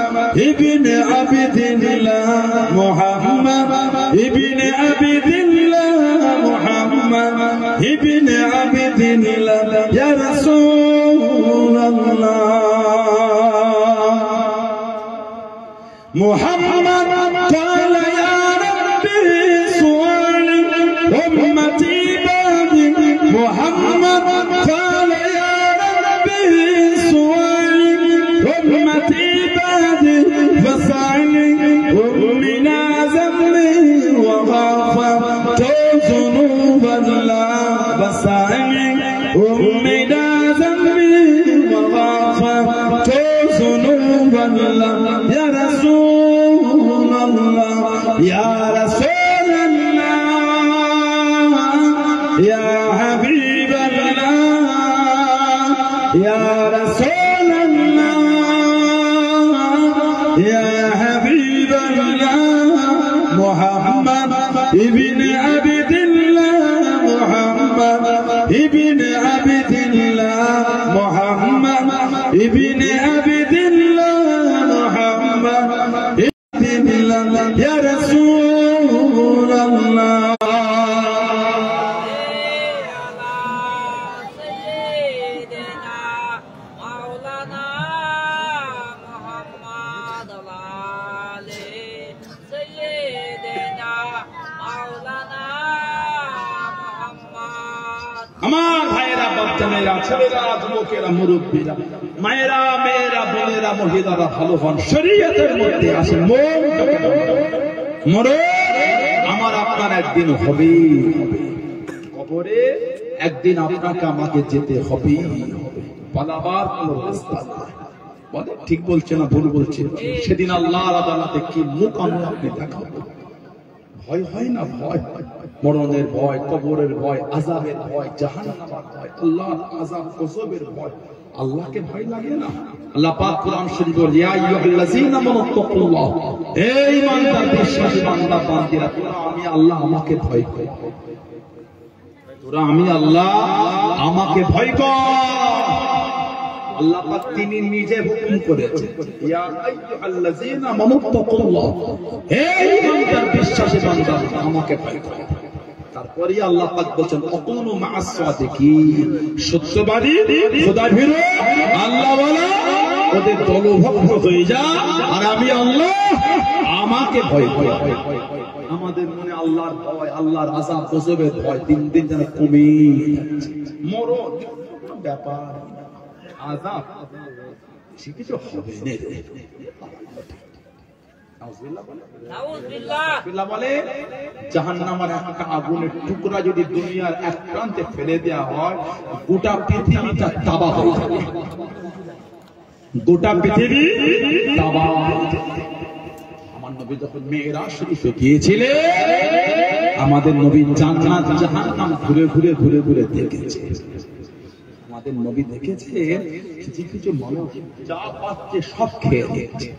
ইবনে আবিদিল্লাহ মুহাম্মদ ইবনে আবিদিল্লাহ মুহাম্মদ ইবনে আবিদিল্লাহ ইয়া রাসূলুল্লাহ মুহাম্মদ قال يا ربي سؤالي أمتي بعدي محمد قال يا ربي سؤالي أمتي بعدي فسألني أمنا ذنبي وغفرت ذنوبا لا فسألني أمنا ذنبي وغفرت ذنوبا لا يا رسول الله يا رسول الله يا حبيب الله يا رسول الله يا حبيب الله محمد ابن عبد الله محمد ابن عبد الله محمد ابن عبد الله محمد ابن الله يا رسول الله আমার ভাইয়েরা বাচ্চামেয়েরা ছেলেরা যুবকেরা মুরব্বীরা মায়েরা মেয়েরা বোনেরা মহিলারা ভালো হন শরীয়তের মধ্যে আসেন মরণ আমার আপনার একদিন হবে কবরে একদিন আপনাকে আমাকে যেতে হবে পালাবার কোনো রাস্তা নাই বলে ঠিক বলছে না ভুল বলছে সেদিন আল্লাহর আদালতে কি মুখ আপনি দেখাবো ভয় হয় না ভয় মরণের ভয় কবরের ভয় আযাবের ভয় জাহান্নামের ভয় আল্লাহর আযাব গজবের ভয় আল্লাহকে ভয় লাগে না আল্লাহ পাক কোরআন শরীফে বলে ইয়া আইয়ুহাল্লাযীনা আমানুত্তাকুল্লাহ হে ঈমানদার বিশ্বাসী বান্দা বান্দীরা তোরা আমি আল্লাহ আমাকে ভয় কর তোরা আমি আল্লাহ আমাকে ভয় কর আল্লাহ পাক তিনি নিজে হুকুম করেছেন ইয়া আইয়ুহাল্লাযীনা আমানুত্তাকুল্লাহ হে ঈমানদার বিশ্বাসী বান্দা আমাকে ভয় কর তারপরে আল্লাহ পাক বলেন অকুনু মা'আস সাদিকিন সত্যবাদী খোদাভীরু আল্লাহ ওয়ালা ওদের দলভুক্ত হয়ে যা আর আমি আল্লাহ আমাকে ভয় কর আমাদের মনে আল্লাহর ভয় আল্লাহর আযাব গজবের ভয় দিন দিন যেন কমে যাচ্ছে মরণ ব্যাপার আযাব কিছু হবে না নাউযুবিল্লাহ বলে জাহান্নামের একটা আগুনের টুকরা যদি দুনিয়ার এক প্রান্তে ফেলে দেওয়া হয় গোটা পৃথিবীটা তাবাহ হয়ে যাবে গোটা পৃথিবী তাবাহ হয়ে যাবে আমার নবী যখন মেরাজ শরীফে গিয়েছিলেন আমাদের নবী জান্নাত জাহান্নাম ঘুরে ঘুরে ঘুরে ঘুরে দেখেছে আমাদের নবী দেখেছেন কিছু মানুষ যা পাচ্ছে সব খেয়ে নিচ্ছে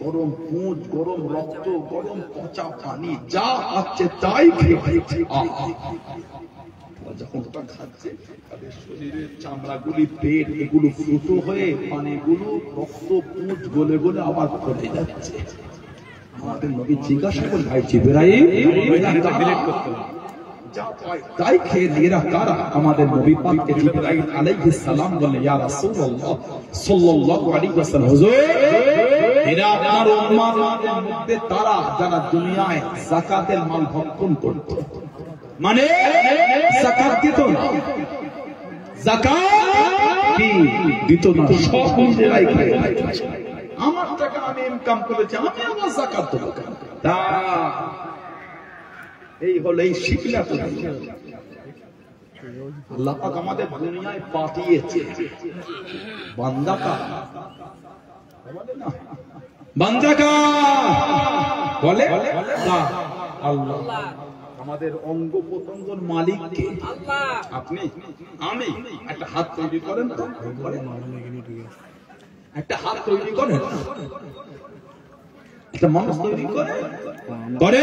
গরম পুঁজ গরম রক্ত গরম পচা পানি যা আছে তাই খেয়েছে যখন ওটা খাচ্ছে তাদের শরীরের চামড়াগুলি পেট এগুলো ফুটো হয়ে পানিগুলো রক্ত পুঁজ গলে গলে আবার পড়ে যাচ্ছে আমাদের নবী জিজ্ঞাসা করে ভাই জিবরাইল যা পায় তাই খেয়ে এরা কারা? আমাদের নবী পাককে জিবরাইল আলাইহিস সালাম বলে, ইয়া রাসূলুল্লাহ সাল্লাল্লাহু আলাইহি ওয়াসাল্লাম, হুজুর এরা আপনার উম্মতের মধ্যে তারা যারা দুনিয়ায় যাকাতের মাল ভক্ষণ করত, মানে যাকাত দিত না, যাকাত কি দিত না, সব নিজেরাই খেয়ে নিত। আমার টাকা আমি ইনকাম করেছি, আমি আমার যাকাত দেব। তা এই হলো এই শিক্ষা। তো আল্লাহ পাক আমাদের দুনিয়ায় পাঠিয়েছে বান্দা কা বান্দা কা বলে আল্লাহ। আমাদের অঙ্গ প্রত্যঙ্গের মালিক কে? আপনি, আমি। একটা হাত তৈরি করেন, একটা হাত তৈরি করেন, একটা মানুষ তৈরি করে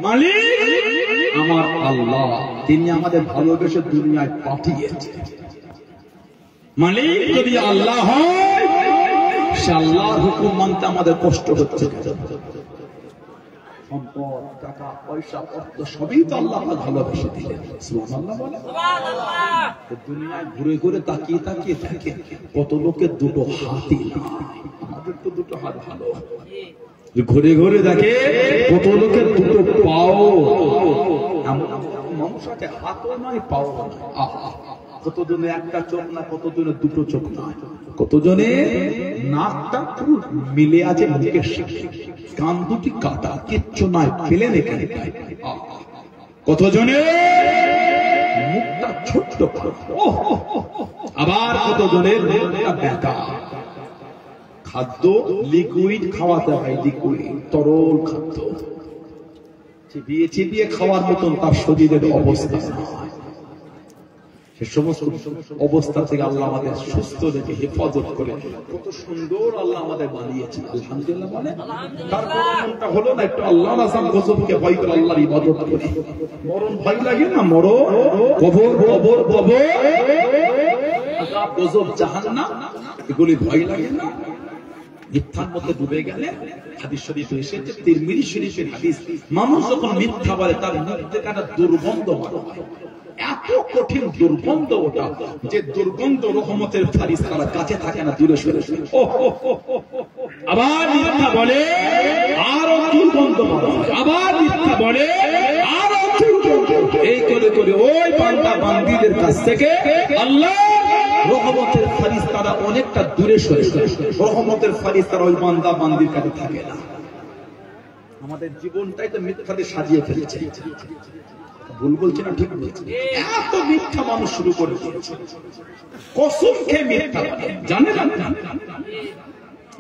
মালিক আমার আল্লাহ। তিনি আমাদের ভালোবেসে দুনিয়ায় পাঠিয়েছে। মালিক যদি আল্লাহ হয়, সে আল্লাহর হুকুম মানতে আমাদের কষ্ট হচ্ছে। সম্পদ, টাকা পয়সা, অর্থ সবই তো আল্লাহ ভালোবেসে দিলেন। সুবহানাল্লাহ বলে। দুনিয়ায় ঘুরে ঘুরে তাকিয়ে তাকিয়ে থাকে কত লোকের দুটো হাতই না, আমাদের তো দুটো হাত ভালো। ঘুরে ঘুরে দেখে কত লোকের দুটো পাও, মানুষ আছে হাতও নয় পাও নয়। কতজনে একটা চোখ না, কতজনে দুটো চোখ নয়, কতজনে নাকটা পুরো মিলে আছে মুখের সাথে, কান দুটি কাটা, কিচ্ছু নয়, ফেলেন এখানে। কতজনে মুখটা ছোট্ট, আবার কতজনের মুখটা বেকা। খাদ্য লিকুইড খাওয়াতে হয়, লিকুইড তরল খাদ্য চিবিয়ে চিবিয়ে খাওয়ার মতন তার শরীরের অবস্থা নয়। সে সমস্ত অবস্থা থেকে আল্লাহ আমাদের সুস্থ রেখে হেফাজত করে কত সুন্দর আল্লাহ আমাদের বানিয়েছে। আলহামদুলিল্লাহ বলে। তারপর মনটা হলো না একটু আল্লাহ আযম গজবকে ভয় করে আল্লাহর ইবাদত করি। মরণ ভয় লাগে না? মরণ, কবর, কবর, কবর, আযাব, গজব, জাহান্নাম, এগুলি ভয় লাগে না? মিথ্যার মধ্যে ডুবে গেলে হাদিস শরীফে এসেছে, তিরমিজি শরীফের হাদিস, মানুষ যখন মিথ্যা বলে তার মুখ থেকে একটা দুর্গন্ধ বার হয়। এত কঠিন দুর্গন্ধ ওটা, যে দুর্গন্ধ রহমতের ফারিস্তারা কাছে থাকে না, দূরে সরে সরে। আবার মিথ্যা বলে আরো দুর্গন্ধ বার হয়, আবার মিথ্যা বলে আরো দুর্গন্ধ। এই করে করে ওই বান্দা বান্দীদের কাছ থেকে আল্লাহ রহমতের ফারিস্তারা অনেকটা দূরে সরে সরে। রহমতের ফারিস্তারা ওই বান্দা বান্দির কাছে থাকে না। আমাদের জীবনটাই তো মিথ্যাতে সাজিয়ে ফেলেছে। ভুল বলছি না ঠিক বলছি? এত মিথ্যা মানুষ শুরু করে দিয়েছে, কসম খেয়ে মিথ্যা জানে না।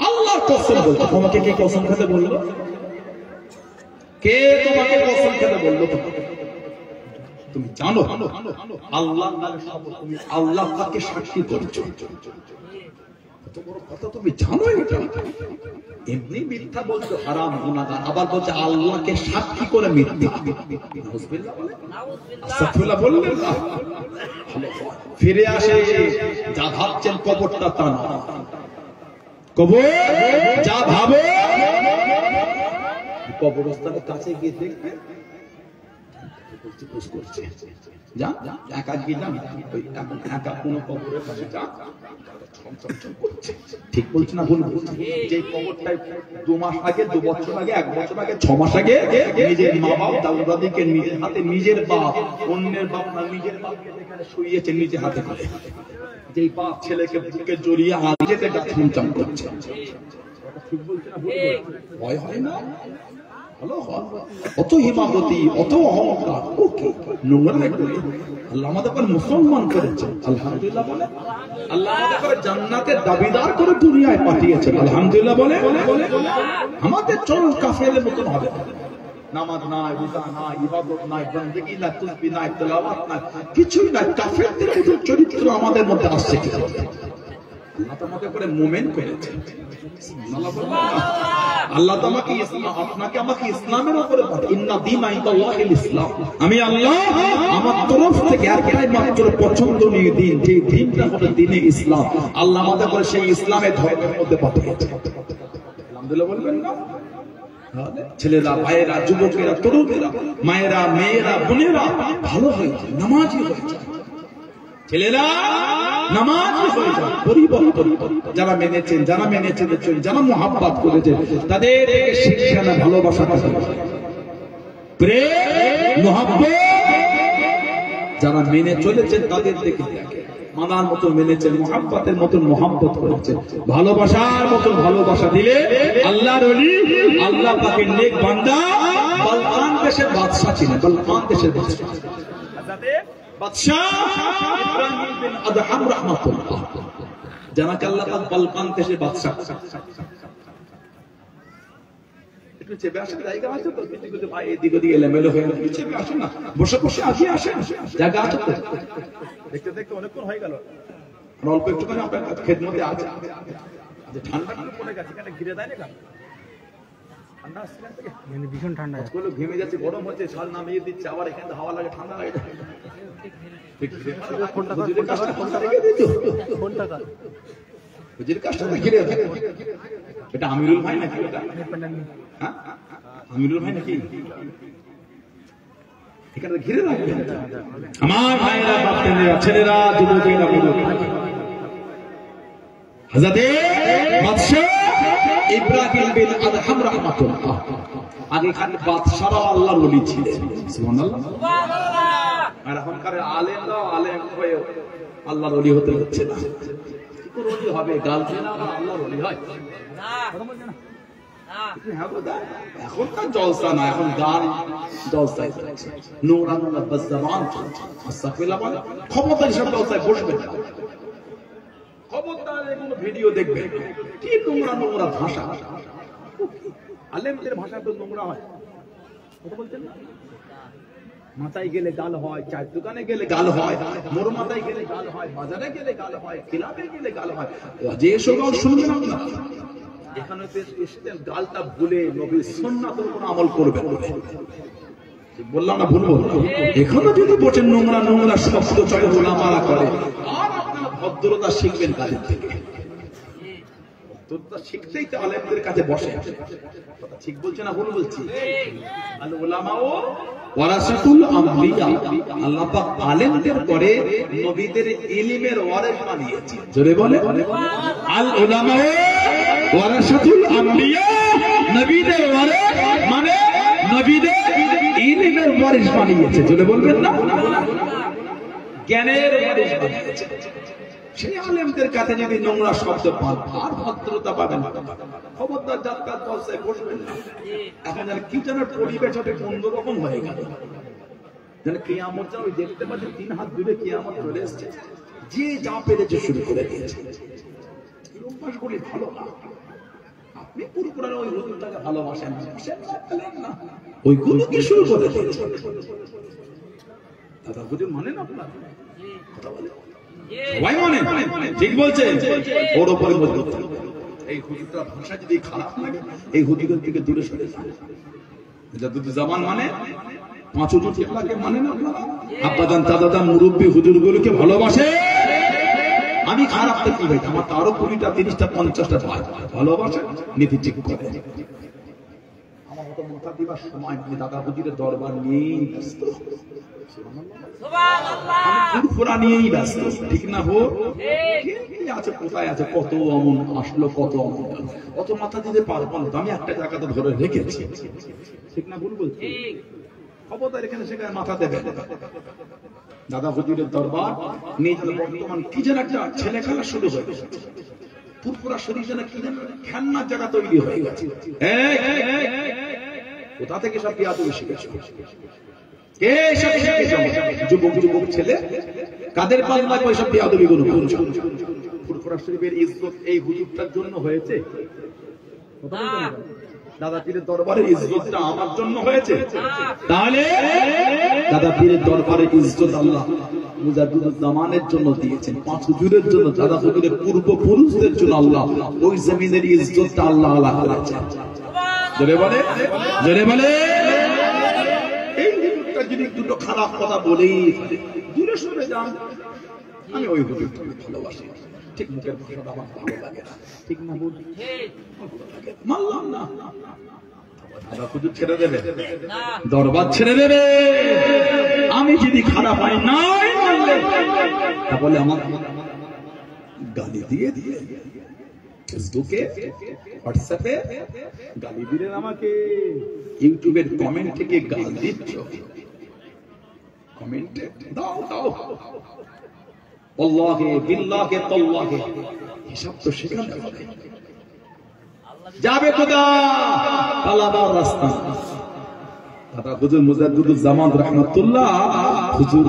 আল্লাহর কসম বলতো। তোমাকে কে কসম খেতে বললো? কে তোমাকে কসম খেতে বললো? তুমি জানো আল্লাহ তুমি আল্লাহ তাকে সাক্ষী করছো, কত বড় কথা তুমি জানো? এটা এমনি মিথ্যা বলছো, হারাম, গুনাহগার, আবার বলছে আল্লাহকে সাক্ষী করে মিথ্যা। নাউযুবিল্লাহ বলে, আস্তাগফিরুল্লাহ বললেন না। ফিরে আসে, যা ভাবছেন কবরটা তা না। কবর যা ভাবো, কবরস্থানের কাছে গিয়ে দেখবে ঠিক বলছি না ভুল বলছি? যে কবরটাই 2 মাস আগে, 2 বছর আগে, 1 বছর আগে, 6 মাস আগে নিজের মা বাপ দাদু দাদিকে নিজের হাতে, নিজের বাপ, অন্যের বাপ না, নিজের বাপকে যেখানে শুইয়েছে নিজে হাতে করে, যেই বাপ ছেলেকে বুকে জড়িয়ে হাতে চমচম করছে। ঠিক বলছি না ভুল বলছি? ভয় হয় না? অত হিমাবতী, অত অহংকার, ওকে নোংরা। আল্লাহ আমাদের মুসলমান করেছে, আলহামদুলিল্লাহ বলে। আল্লাহ আমাদের জান্নাতের দাবিদার করে দুনিয়ায় পাঠিয়েছেন, আলহামদুলিল্লাহ বলে। আমাদের চরম কাফেরের মতন হবে। নামাজ নাই, রোজা নাই, ইবাদত নাই, বন্দেগী নাই, তাসবিহ নাই, তেলাওয়াত নাই, কিছুই নাই। কাফেরদের চরিত্র আমাদের মধ্যে আসছে কি? আল্লাহ তোমাকে করে মুমিন করেছে। আল্লাহ তোমাকে আপনাকে আমাকে ইসলামের উপরে পাঠিয়েছেন। ইন্না দীনা ইনদাল্লাহিল ইসলাম। আমি আল্লাহ আমার তরফ থেকে একটাই মাত্র পছন্দনীয় দিন, যে দিনটা হলো দ্বীনে ইসলাম। আল্লাহ আমাদের করে সেই ইসলামের ধর্মের মধ্যে পাঠিয়েছেন। আলহামদুলিল্লাহ বলবেন না? ছেলেরা, ভাইয়েরা, যুবকেরা, তরুণেরা, মায়েরা, মেয়েরা, বোনেরা ভালো হয়ে যায়, নামাজি হয়ে যায়। ছেলেরা নামাজি হয়ে যায়, পরিবর্তন। যারা মেনেছেন, যারা মেনে চলেছেন, যারা মোহাব্বত করেছেন, তাদের শিক্ষা না ভালোবাসা, প্রেম, মোহাব্বত। যারা মেনে চলেছেন তাদের দেখে মানার মতো মেনেছেন, মোহাব্বতের মতন মোহাব্বত করেছেন, ভালোবাসার মতন ভালোবাসা দিলে আল্লাহর ওলি, আল্লাহ পাকের নেক বান্দা বলকান দেশের বাদশা ছিলেন। বলকান দেশের বাদশা ইব্রাহিম বিন আদহাম রাহমাতুল্লাহ, জানাকে আল্লাহ পাক বলকান দেশের বাদশা। একটু চেপে আসার জায়গা আছে তো? ভাই এদিক ওদিক এলোমেলো হয়ে গেল, চেপে আসুন না, বসে বসে আসেন, জায়গা আছে তো? দেখতে দেখতে অনেকক্ষণ হয়ে গেল, অল্প একটুখানি আপনার খেদমতে আছে। ঠান্ডা পড়ে গেছে, এখানে ঘিরে দেয় না, ঠান্ডা আসছে ভীষণ ঠান্ডা, ঘেমে যাচ্ছে, গরম হচ্ছে, ছাল নামিয়ে দিচ্ছে, আবার এখানে হাওয়া লাগে, ঠান্ডা লাগে। এটা আমিরুল ভাই নাকি? আমিরুল ভাই নাকি? এখানে ঘিরে রাখবেন আমার ভাইরা, বাপেরা, ছেলেরা, যুবকেরা, হযরতে বাদশা ইব্রাহিম বিন আদহাম রাহমাতুল্লাহ, আগে এখানে বাদশারা আল্লাহর ওলি ছিলেন। সুবহানাল্লাহ, সুবহানাল্লাহ। আর এখনকার আলেমরাও আলেম হয়ে আল্লাহর ওলি হতে হচ্ছে না। কি করে ওলি হবে? গাল দিয়ে না আল্লাহর ওলি হয় না, কথা বলছেন না? এখনকার জলসা না, এখন গান জলসায় নোংরা নোংরা বাজজাবান চলছে। আস্তাগফিরুল্লাহ বলে খবরদার সব জলসায় বসবেন না, খবরদার এগুলো ভিডিও দেখবেন। কি নোংরা নোংরা ভাষা, আলেমদের ভাষা তো নোংরা হয়, কথা বলছেন না? মাথায় গেলে গাল হয়, চায়ের দোকানে গেলে গাল হয়, মোর মাথায় গেলে গাল হয়, বাজারে গেলে গাল হয়, ক্লাবে গেলে গাল হয়। যে সব শুনবেন আপনারা, এখানে এসেছেন গালটা ভুলে নবীর সুন্নাতের উপর আমল করবেন। বললাম না ভুলবো? এখানে যদি বসেন নোংরা নোংরা শব্দ চলে ওলামারা করে, আর আপনারা ভদ্রতা শিখবেন কাদের থেকে? ভদ্রতা শিখতেই তো আলেমদের কাছে বসে। ঠিক বলছে না ভুল বলছি? আল উলামাও ওয়ারাসাতুল আমবিয়া, আল্লাহ পাক আলেমদের করে নবীদের ইলমের ওয়ারিস বানিয়েছে। জোরে বলে আল উলামাও ওয়ারাসাতুল আমবিয়া, নবীদের ওয়ারিস মানে নবীদের ইলমের ওয়ারিস বানিয়েছে। জোরে বলবেন না? জ্ঞানের ওয়ারিস বানিয়েছে। সেই আলেমদের কাছে যদি নোংরা শব্দ পান আর ভদ্রতা পাবেন, খবরদার যাত্রার দলসায় বসবেন না। এখন যেন কি যেন পরিবেশ হবে অন্যরকম হয়ে গেল, যেন কিয়ামত ওই দেখতে পাচ্ছি 3 হাত দূরে কিয়ামত চলে এসছে, যে যা পেরেছে শুরু করে দিয়েছে। এই অভ্যাসগুলি ভালো না। আপনি পুরোপুরি ওই হুজুরটাকে ভালোবাসেন না, ওইগুলোকে শুরু করে দিয়েছে। দাদা হুজুর মানেন আপনার কথা বলে? ভাই মানে ঠিক বলছে, ওর উপরে মজবুত। এই হুজুরটার ভাষা যদি খারাপ লাগে, এই হুজুরের থেকে দূরে সরে যান। জাদুদ জামান মানে 5 হুজুর কেবলাকে মানে না আপনারা? আব্বাজান, দাদাজান, মুরব্বী হুজুরগুলোকে ভালোবাসে। আমি খারাপ থাকি ভাই, আমার তো আরো 20টা 30টা 50টা ভাই ভালোবাসে, নীতি ঠিক করে। আমার মতো মাথা দিবার সময় আমি দাদা হুজুরের দরবার নিয়েই ব্যস্ত, ফুরফুরা নিয়েই ব্যস্ত, ঠিক না? হো আছে, কোথায় আছে, কত অমন আসলো, কত অমন, অত মাথা দিতে পারবো না। আমি একটা জায়গাতে ধরে রেখেছি, ঠিক না? ভুল বলছি? খবরদার এখানে সেখানে মাথা দেবে। দাদা হুজুরের দরবার নিয়ে বর্তমান কি যেন একটা ছেলে খেলা শুরু হয়ে গেছে, ফুরফুরা শরীর যেন কি যেন খেলনার জায়গা তৈরি হয়ে গেছে। কোথা থেকে সব বিয়াদবি শিখেছে? কে সব শিখেছে? যুবক যুবক ছেলে, কাদের পাল্লায় পয়সা বিয়াদবি গুলো করছে? ফুরফুরা শরীফের ইজ্জত এই হুজুরটার জন্য হয়েছে? দাদা পীরের দরবারের ইজ্জতটা আমার জন্য হয়েছে? তাহলে দাদা পীরের দরবারের ইজ্জত আল্লাহ মুজাদ্দিদুল জামানের জন্য দিয়েছেন, 5 হুজুরের জন্য, দাদা হুজুরের পূর্বপুরুষদের জন্য আল্লাহ ওই জমিনের ইজ্জতটা আল্লাহ আল্লাহ করেছেন। জোরে বলে, জোরে বলে। এই হুজুরটা যদি দুটো খারাপ কথা বলেই দূরে সরে যান, আমি ওই হুজুরকে ভালোবাসি, ঠিক মুখের ভাষাটা আমার ভালো লাগে না, ঠিক না? মানলাম না, দাদা হুজুর ছেড়ে দেবে, দরবার ছেড়ে দেবে। আমি যদি খারাপ হয় নাই মানলে তাহলে আমার গালি দিয়ে দিয়ে ফেসবুকে হোয়াটসঅ্যাপে গালি দিলেন আমাকে, ইউটিউবের কমেন্ট থেকে গাল দিচ্ছ, কমেন্টে দাও দাও আল্লাহে বিল্লাহে তাল্লাহে, হিসাব তো সেখানে হবে। যাবে খোদা আলাদার রাস্তা। দাদা হুজুর মুজাদ্দিদুল জামান রাহমাতুল্লাহ হুজুর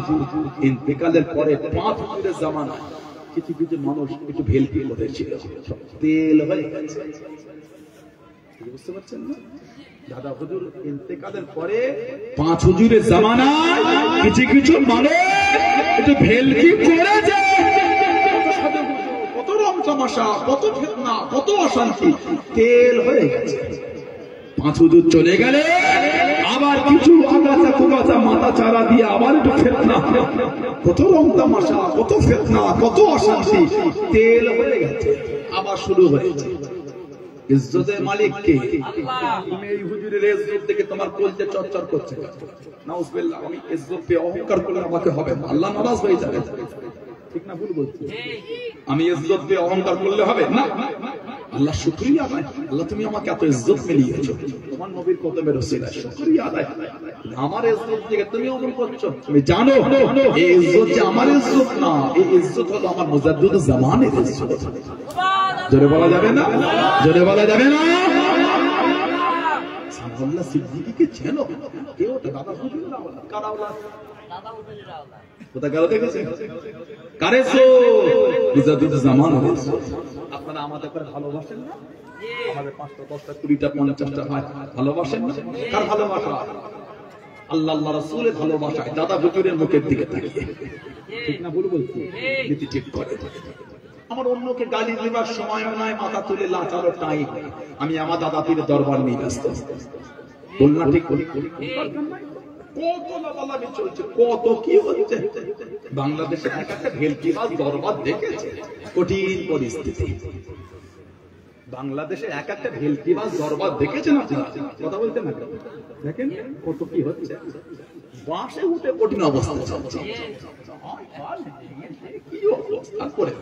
ইন্তেকালের পরে 5 হুজুরের জামানায় কিছু কিছু মানুষ একটু ভেলকি করেছিল, তেল হয়ে গেছে, বুঝতে পারছেন না? দাদা হুজুর ইন্তেকালের পরে 5 হুজুরের জামানায় কিছু কিছু মানুষ একটু ভেলকি করেছে। কত রং তামাশা, কত ফিতনা, কত অশান্তি, তেল হয়ে গেছে। 5 হুজুর চলে গেলে আবার কিছু আগাছা কুগাছা মাথা চারা দিয়ে আবার একটু ফিতনা, কত রং তামাশা, কত ফিতনা, কত অশান্তি, তেল হয়ে গেছে। আবার শুরু হয়েছে। ইজ্জতের মালিক কে? তুমি এই হুজুরের ইজ্জত দেখে তোমার কলজে চরচর করছে। নাউজুবিল্লাহ, আমি ইজ্জত পেয়ে অহংকার করলে আমাকে হবে না, আল্লাহ নারাজ হয়ে যাবে। ঠিক না ভুল বলছি? আমি ইজ্জত পেয়ে অহংকার করলে হবে না। আল্লাহ শুকরিয়া আদায়, আল্লাহ তুমি আমাকে এত ইজ্জত মিলিয়েছো, তোমার নবীর কদমের ওসিলায় শুকরিয়া আদায়। আমার ইজ্জত দেখে তুমি অমন করছো, তুমি জানো এই ইজ্জত যে আমার ইজ্জত না, এই ইজ্জত হলো আমার মুজাদ্দিদুল জামানের ইজ্জত। জোরে বলা যাবে না, জোরে বলা যাবে না। সাল্লাল্লাহু সিদ্দিকীকে চেনো? কেউ তো দাদা হুজুর না, কার আওলাদ? দাদা হুজুরের আওলাদ। কোথায় গেল দেখেছেন? কারেছো মুজাদ্দিদুল জামান। আপনারা আমাদের করে ভালোবাসেন না? আমাদের 5টা 10টা 20টা 50টা ভাই ভালোবাসেন না? কার ভালোবাসা? আল্লাহ আল্লাহ রাসূলের ভালোবাসা। দাদা হুজুরের মুখের দিকে তাকিয়ে, ঠিক না ভুল বলছি? নীতি ঠিক করে। আমার অন্যকে গালি দেবার সময় নাই, মাথা তুলে লাচারও টাইম। আমি আমার দাদা পীরের দরবার নিয়ে ব্যস্ত। বল না ঠিক? কত লাভালাভি চলছে, কত কি হচ্ছে। বাংলাদেশে একটা ভেলকিবাজ দরবার দেখেছে, কঠিন পরিস্থিতি। বাংলাদেশে একটা ভেলকিবাজ দরবার দেখেছেন আপনারা? কথা বলতেন না, দেখেন কত কি হচ্ছে। বাসে উঠে কঠিন অবস্থা চলছে, কি অবস্থা করে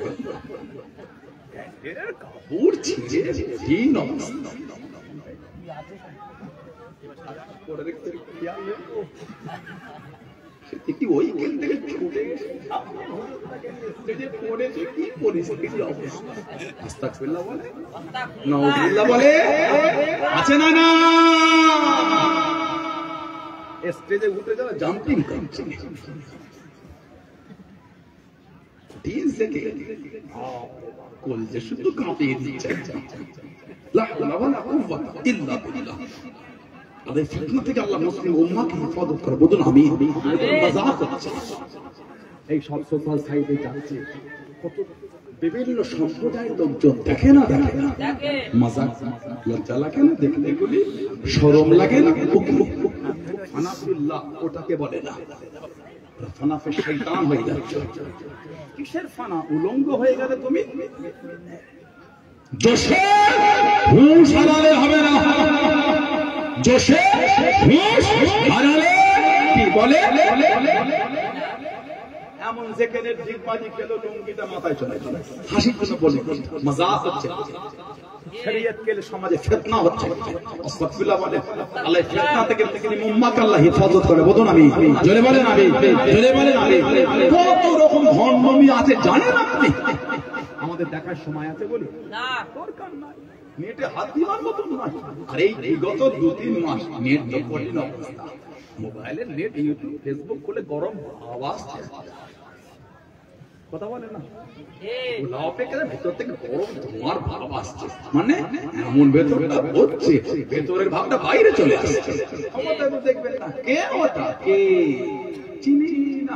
কাপড় ছিঁড়ে কঠিন অবস্থা। কি ওইখান থেকে ছুটে পড়েছে, কি পরিস্থিতি অবস্থা। আস্তাগফিরুল্লাহ বলে, নাউজুবিল্লাহ বলে, আছে না না? স্টেজে উঠে যাওয়া জাম্পিং করছে, কলজে শুধু কাঁপিয়ে দিচ্ছে। লা হাওলা ওয়ালা কুওয়াতা ইল্লা বিল্লাহ। তাদের ফিতনা থেকে আল্লাহ মুসলিম উম্মাহকে হেফাজত করে। বলুন আমিন। মাজাক হচ্ছে, এই সব সোশ্যাল সাইটে যাচ্ছে, কত বিভিন্ন সম্প্রদায়ের লোকজন দেখে না, দেখে না, মাজাক। লজ্জা লাগে না দেখলে? এগুলি শরম লাগে না? ফানাফিল্লাহ ওটাকে বলে না, ফানাফে শয়তান হয়ে যাচ্ছে। কিসের ফানা? উলঙ্গ হয়ে গেলে তুমি জোশে হুঁশ হারালে হবে না, জোশে হুঁশ হারালে কি বলে? এমন যেখানে জিগবাজি খেলো লুঙ্গিটা মাথায় চলে চলে হাসির জন্য বলি, মজাক হচ্ছে। শরীয়ত কে সমাজে ফিতনা হচ্ছে। আস্তাগফিরুল্লাহ বলে, আল্লাহ ফিতনা থেকে উম্মাহকে আল্লাহ হেফাজত করে। বলুন আমি, জোরে বলেন আমি, জোরে বলেন আমি। কত রকম ভণ্ডামি আছে জানেন আপনি? আমাদের দেখার সময় আছে বলি না, দরকার নাই। নেটে হাত দিবার মতো নয়। আর এই বিগত 2-3 মাস নেট তো কঠিন অবস্থা। মোবাইলের নেট, ইউটিউব, ফেসবুক খুলে গরম আওয়াজ, কথা বলে না, ভেতর থেকে গরম ধোঁয়ার ভাব আসছে। মানে এমন ভেতরটা হচ্ছে, ভেতরের ভাবটা বাইরে চলে আসছে। দেখবেন না কে ওটা, কে চিনি না।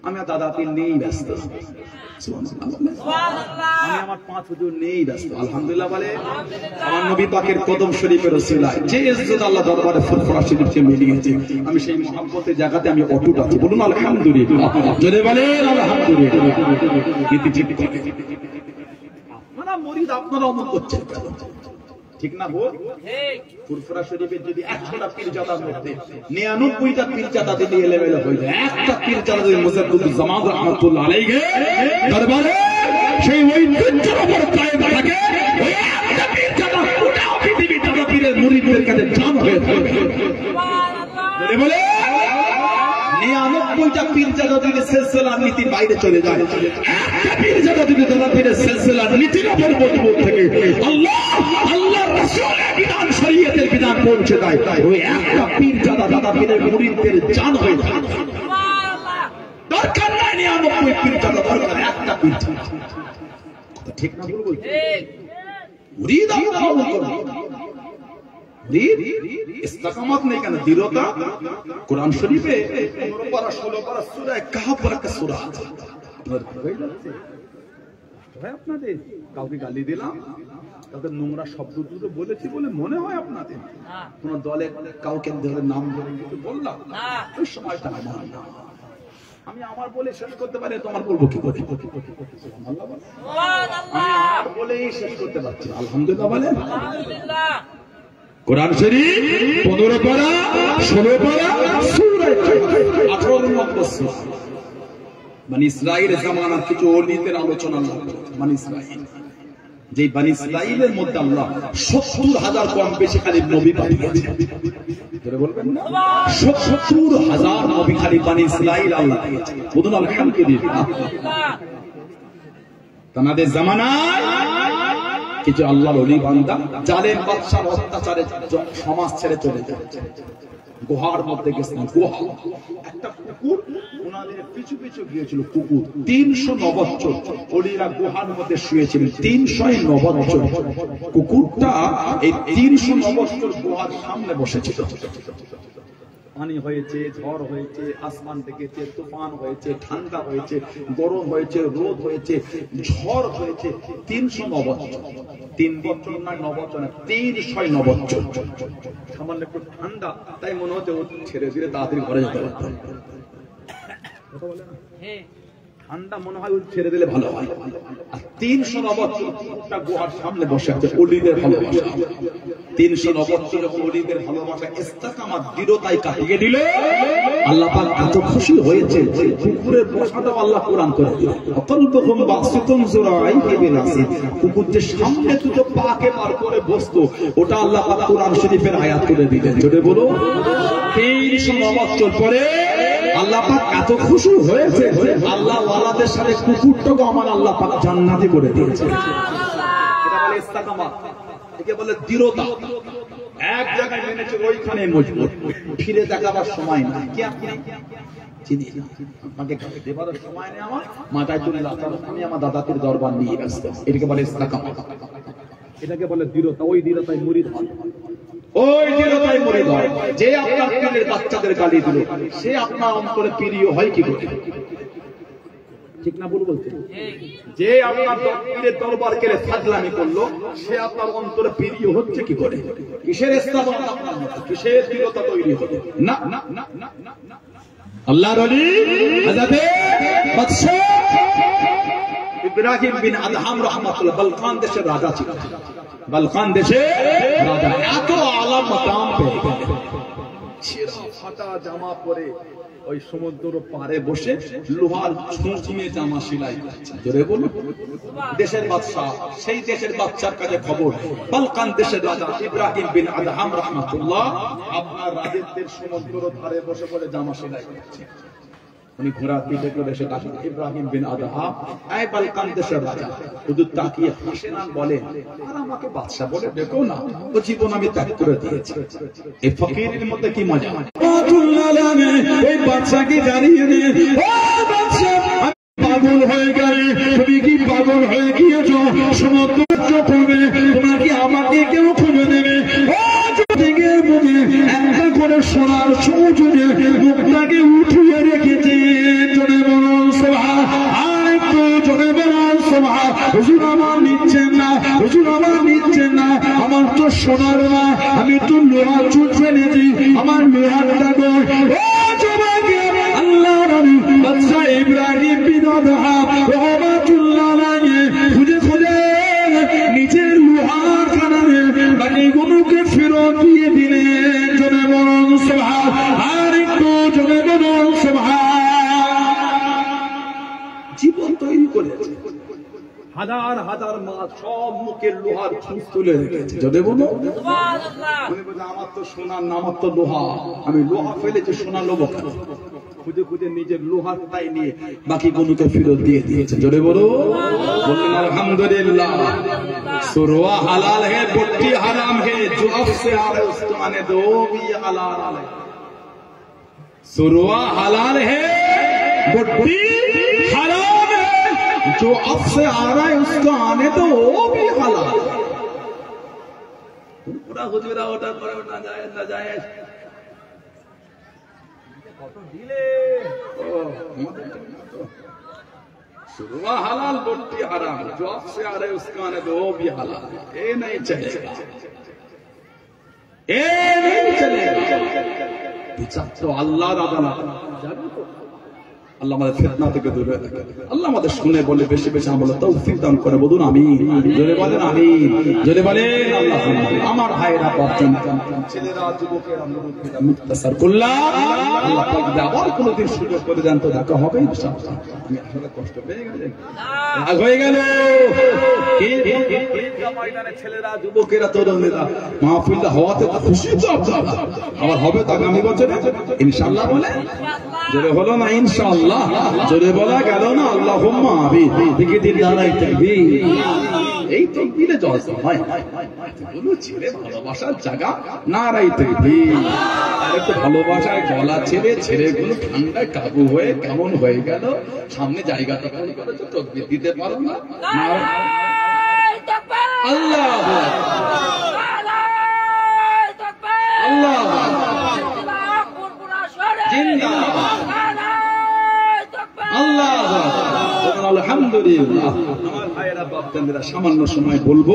আমি দাদা পীর নেই ব্যস্ত, আমি আমার 5 হুজুর নেই ব্যস্ত। আলহামদুলিল্লাহ বলে, আমার নবী পাকের কদম শরীফের ওসিলায় যে ইজ্জত আল্লাহ দরবারে ফুরফুরা শরীফকে মিলিয়েছে, আমি সেই মহব্বতের জায়গাতে আমি অটুট আছি। বলুন আলহামদুলিল্লাহ, জোরে বলেন আলহামদুলিল্লাহ। আপনারা মরিদ, আপনারা অমর করছেন, ঠিক না বল? ফুরফুরা শরীফের যদি 100টা পীরজাদার মধ্যে 99টা পীরজাদা যদি এলেবেলে হয়ে যায়, একটা পীরজাদা যদি মুজাদ্দিদুজ্জামান রাহমাতুল্লাহ আলাইহি দরবারে সেই ঐতিহ্যের উপর কায়েম থাকে, ওই একটা পীরজাদা গোটা পৃথিবী দাদা পীরের মুরিদদের কাছে জান হয়ে থাকবে। সুবহানাল্লাহ। বলে 99টা পীরজাদা যদি সিলসিলার নীতির বাইরে চলে যায়, একটা পীরজাদা যদি দাদা পীরের সিলসিলার নীতির উপর মজবুত থাকে, আল্লাহর রাসূলের বিধান শরীয়তের বিধান পৌঁছে দেয়, ওই একটা পীরজাদা দাদা পীরের মুরিদদের জান হয়ে যায়। সুবহানাল্লাহ। দরকার নাই 99 পীরজাদা, দরকার একটা পীরজাদা। ঠিক না ভুল বলছি? ঠিক। মুরিদ আল্লাহ করুন, ইস্তেকামত নেই কেন? দৃঢ়তা। কোরআন শরীফে 15 পারা 16 পারা সূরা কাহফ একটা সূরা আছে। আপনাদের কাউকে গালি দিলাম, কাউকে নোংরা শব্দ দুটো বলেছি বলে মনে হয় আপনাদের? কোন দলে কাউকে ধরে নাম ধরে কিছু বললাম? ওই সময়টা আমার না। আমি আমার বলে শেষ করতে পারি, তোমার বলবো কি করে? আমি আমার বলেই শেষ করতে পারছি। আলহামদুলিল্লাহ বলেন। আলহামদুলিল্লাহ। কোরআন শরীফ 15 পারা 16 পারা সূরা 18 নম্বর সূরা। বনি ইসরাঈলের জামানার কিছু ওলিদের আলোচনা আল্লাহ করেছেন। বনি ইসরাঈল, যে বনি ইসরাঈলের মধ্যে আল্লাহ 70,000 কম বেশি খালি নবী পাঠিয়েছেন। জোরে বলবেন না? 70,000 নবী খালি বনি ইসরাঈল আল্লাহ দিয়েছেন। বলুন আলহামদুলিল্লাহ। তাদের জামানায় কিছু আল্লাহর ওলি বান্দা জালেম বাদশার অত্যাচারে সমাজ ছেড়ে চলে যায়। গুহার মধ্যে গেছিলেন। গুহা একটা কুকুর ওনাদের পিছু পিছু গিয়েছিল। কুকুর 309 বছর ওলিরা গুহার মধ্যে শুয়েছিলেন। 309 বছর কুকুরটা এই 309 বছর গুহার সামনে বসেছিল। পানি হয়েছে, ঝড় হয়েছে, আসমান দেখেছে, তুফান হয়েছে, ঠান্ডা হয়েছে, গরম হয়েছে, রোদ হয়েছে, ঝড় হয়েছে। 309 বছর, 3 বছর নয় 9 বছর না, 309 বছর। সামান্য একটু ঠান্ডা, তাই মনে হচ্ছে ও ছেড়ে দিলে তাড়াতাড়ি ঘরে যেতে পারত। কথা বলে না? ঠান্ডা মনে হয় ছেড়ে দিলে ভালো হয়। আর 309 বছর গুহার সামনে বসে আছে ওলিদের ভালোবাসা। 309 বছর যখন ওলিদের ভালোবাসা ইস্তেকামাত দৃঢ়তায় কাটিয়ে দিল, আল্লাহ পাক এত খুশি হয়েছে, কুকুরের বসাটাও আল্লাহ কোরআন করে দিল। অতলবহুম বাসিতুম যুরাইহি বিনাসি, কুকুর যে সামনে দুটো পাকে পার করে বসতো, ওটা আল্লাহ পাক কোরআন শরীফের আয়াত করে দিলেন। জোরে বলো। 309 বছর পরে আল্লাহ পাক এত খুশি হয়েছে, আল্লাহ ওয়ালাদের সাথে কুকুরটাকে আমার আল্লাহ পাক জান্নাতি করে দিয়েছে। এটা বলে ইস্তেকামাত, একে বলে দৃঢ়তা। এক জায়গায় মেনেছে, ওইখানে মজবুত। ফিরে দেখাবার সময় না। কি আপনি চিনি না, আপনাকে দেবার সময় নেই। আমার মাথায় তুলে আমি আমার দাদাতির দরবার নিয়ে ব্যস্ত। এটাকে বলে ইস্তেকামাত, এটাকে বলে দৃঢ়তা। ওই দৃঢ়তায় মুরিদ হয়, ওই দৃঢ়তায় মুরিদ হয়। যে আপনার পীরের বাচ্চাদের গালি দিল, সে আপনার অন্তরে প্রিয় হয় কি করে? ঠিক না ভুল বলছে? যে আপনার পীরের দরবার কেড়ে ফাজলামি করলো, সে আপনার অন্তরে প্রিয় হচ্ছে কি করে? কিসের ইস্তেকামাত আপনার মধ্যে, কিসের দৃঢ়তা তৈরি হবে? না না না না না। আল্লাহর ওলি হযরত বাদশাহ ইব্রাহিম বিন আদহাম রাহমাতুল্লাহ বালখান দেশের রাজা ছিলেন। বালখান দেশে রাজা এত আলা মাকাম পেয়ে গেলেন, ছেঁড়া ফাটা জামা পরে ওই সমুদ্র পারে বসে লোহার ছুঁচ নিয়ে জামা সেলাই করছেন। জোরে বলুন। দেশের বাদশাহ, সেই দেশের বাদশার কাছে খবর, বালকান দেশের রাজা ইব্রাহিম বিন আদহাম রাহমাতুল্লাহ আপনার রাজত্বের সমুদ্র ধারে বসে পড়ে জামা সেলাই করছে। উনি ঘোড়ার পিঠে করে এসে ডাকেন, ইব্রাহিম বিন আদহাম, এই বালকান দেশের রাজা। হুজুর তাকিয়ে হাসেন আর বলেন, আর আমাকে বাদশা বলে দেখো না, ও জীবন আমি ত্যাগ করে দিয়েছি। এই ফকিরের মধ্যে কি মজা! এই বাদশাকে জানিয়ে দিয়ে, ও বাদশা, পাগল হয়ে গেলে, তুমি কি পাগল হয়ে গিয়েছ? সমুদ্র করবে, তোমাকে আমাকে কেউ খুঁজে দেবে? একটা করে সোনার ছুঁচ মুখটাকে উঠিয়ে রেখেছে। জোরে বলুন সুবহান, আরেকটু জোরে বলুন সুবহান। হুজুর আমার নিচ্ছেন না, হুজুর আমার নিচ্ছেন না, আমার তো সোনার না, আমি তো লোহার ছুঁচ ফেলেছি, আমার লোহারটা গো। আল্লাহ নবী বাদশা ইব্রাহিম বিন আদহাম রাহমাতুল্লাহ আলাইহি খুঁজে খুঁজে নিজের লোহার খানায় সুবহান, আর একটু জোরে বলুন সুবহান। জীবন তৈরি করেছে, হাজার হাজার মাছ সব মুখের লোহার ছুঁচ তুলে রেখেছে। যদি বলো আমার তো সোনার নাম, আমার তো লোহা, আমি লোহা ফেলেছি, সোনা লোবো কেন? খুঁজে খুঁজে নিজের লোহার তাই নিয়ে বাকি গুলোকে ফেরত দিয়ে দিয়েছে। জোরে বলো, বললেন আলহামদুলিল্লাহ। সুরওয়া হালাল है, बुट्टी हराम है, जो अब से आ रहे उसको आने दो, भी हलाल है। सुरवा हलाल है, बुट्टी हराम है, जो अब से आ रहा है उसको आने दो, वो भी हलाल है। पूरा हुजूरा ओटा करे ना जाए ना जाए सुरवा हलाल, बुट्टी हराम, जो अब से आ रहे उसको आने दो, वो भी हलाल है। ये नहीं चलेगा, ये नहीं चलेगा। বিচার তো আল্লাহর আদালত। আল্লাহ আমাদের ফিতনা থেকে দূরে রাখে, আল্লাহ আমাদের শুনে বলে বেশি বেশি আমল তৌফিক দান করে। বলুন আমিন, জোরে বলেন আমিন, জোরে বলেন আল্লাহ। আমার ভাইরা বাচ্চান ছেলেরা যুবকেরা মুরব্বিরা মুক্তাসার করলাম, আল্লাহ পাক আবার কোনদিন সুযোগ করে দেন তো দেখা হবে ইনশাআল্লাহ। আমি আসলে কষ্ট পেয়ে গেলে রাগ হয়ে গেল কি ময়দানে ছেলেরা যুবকেরা তরুণেরা মাহফিলটা হওয়াতে তো খুশি তো আপনারা, আবার হবে তো আগামী বছরে ইনশাআল্লাহ। বলে জোরে হলো না ইনশাআল্লাহ, জোরে বলা গেল না আল্লাহুম্মা আমিন। দিকে দিন দাঁড়াই তাকবীর, এই তাকবীরে জলসা হয়। এগুলো ছেলে ভালোবাসার জায়গা, নারাই তাকবীর। আরে তো ভালোবাসায় গলা ছেড়ে ছেলেগুলো ঠান্ডায় কাবু হয়ে কেমন হয়ে গেল, সামনে জায়গাটা খালি করে তো তাকবীর দিতে পারো না। আল্লাহ আল্লাহ আল্লাহ আলহামদুলিল্লাহ। আমার ভাইয়েরা বাপদানেরা সামান্য সময় বলবো,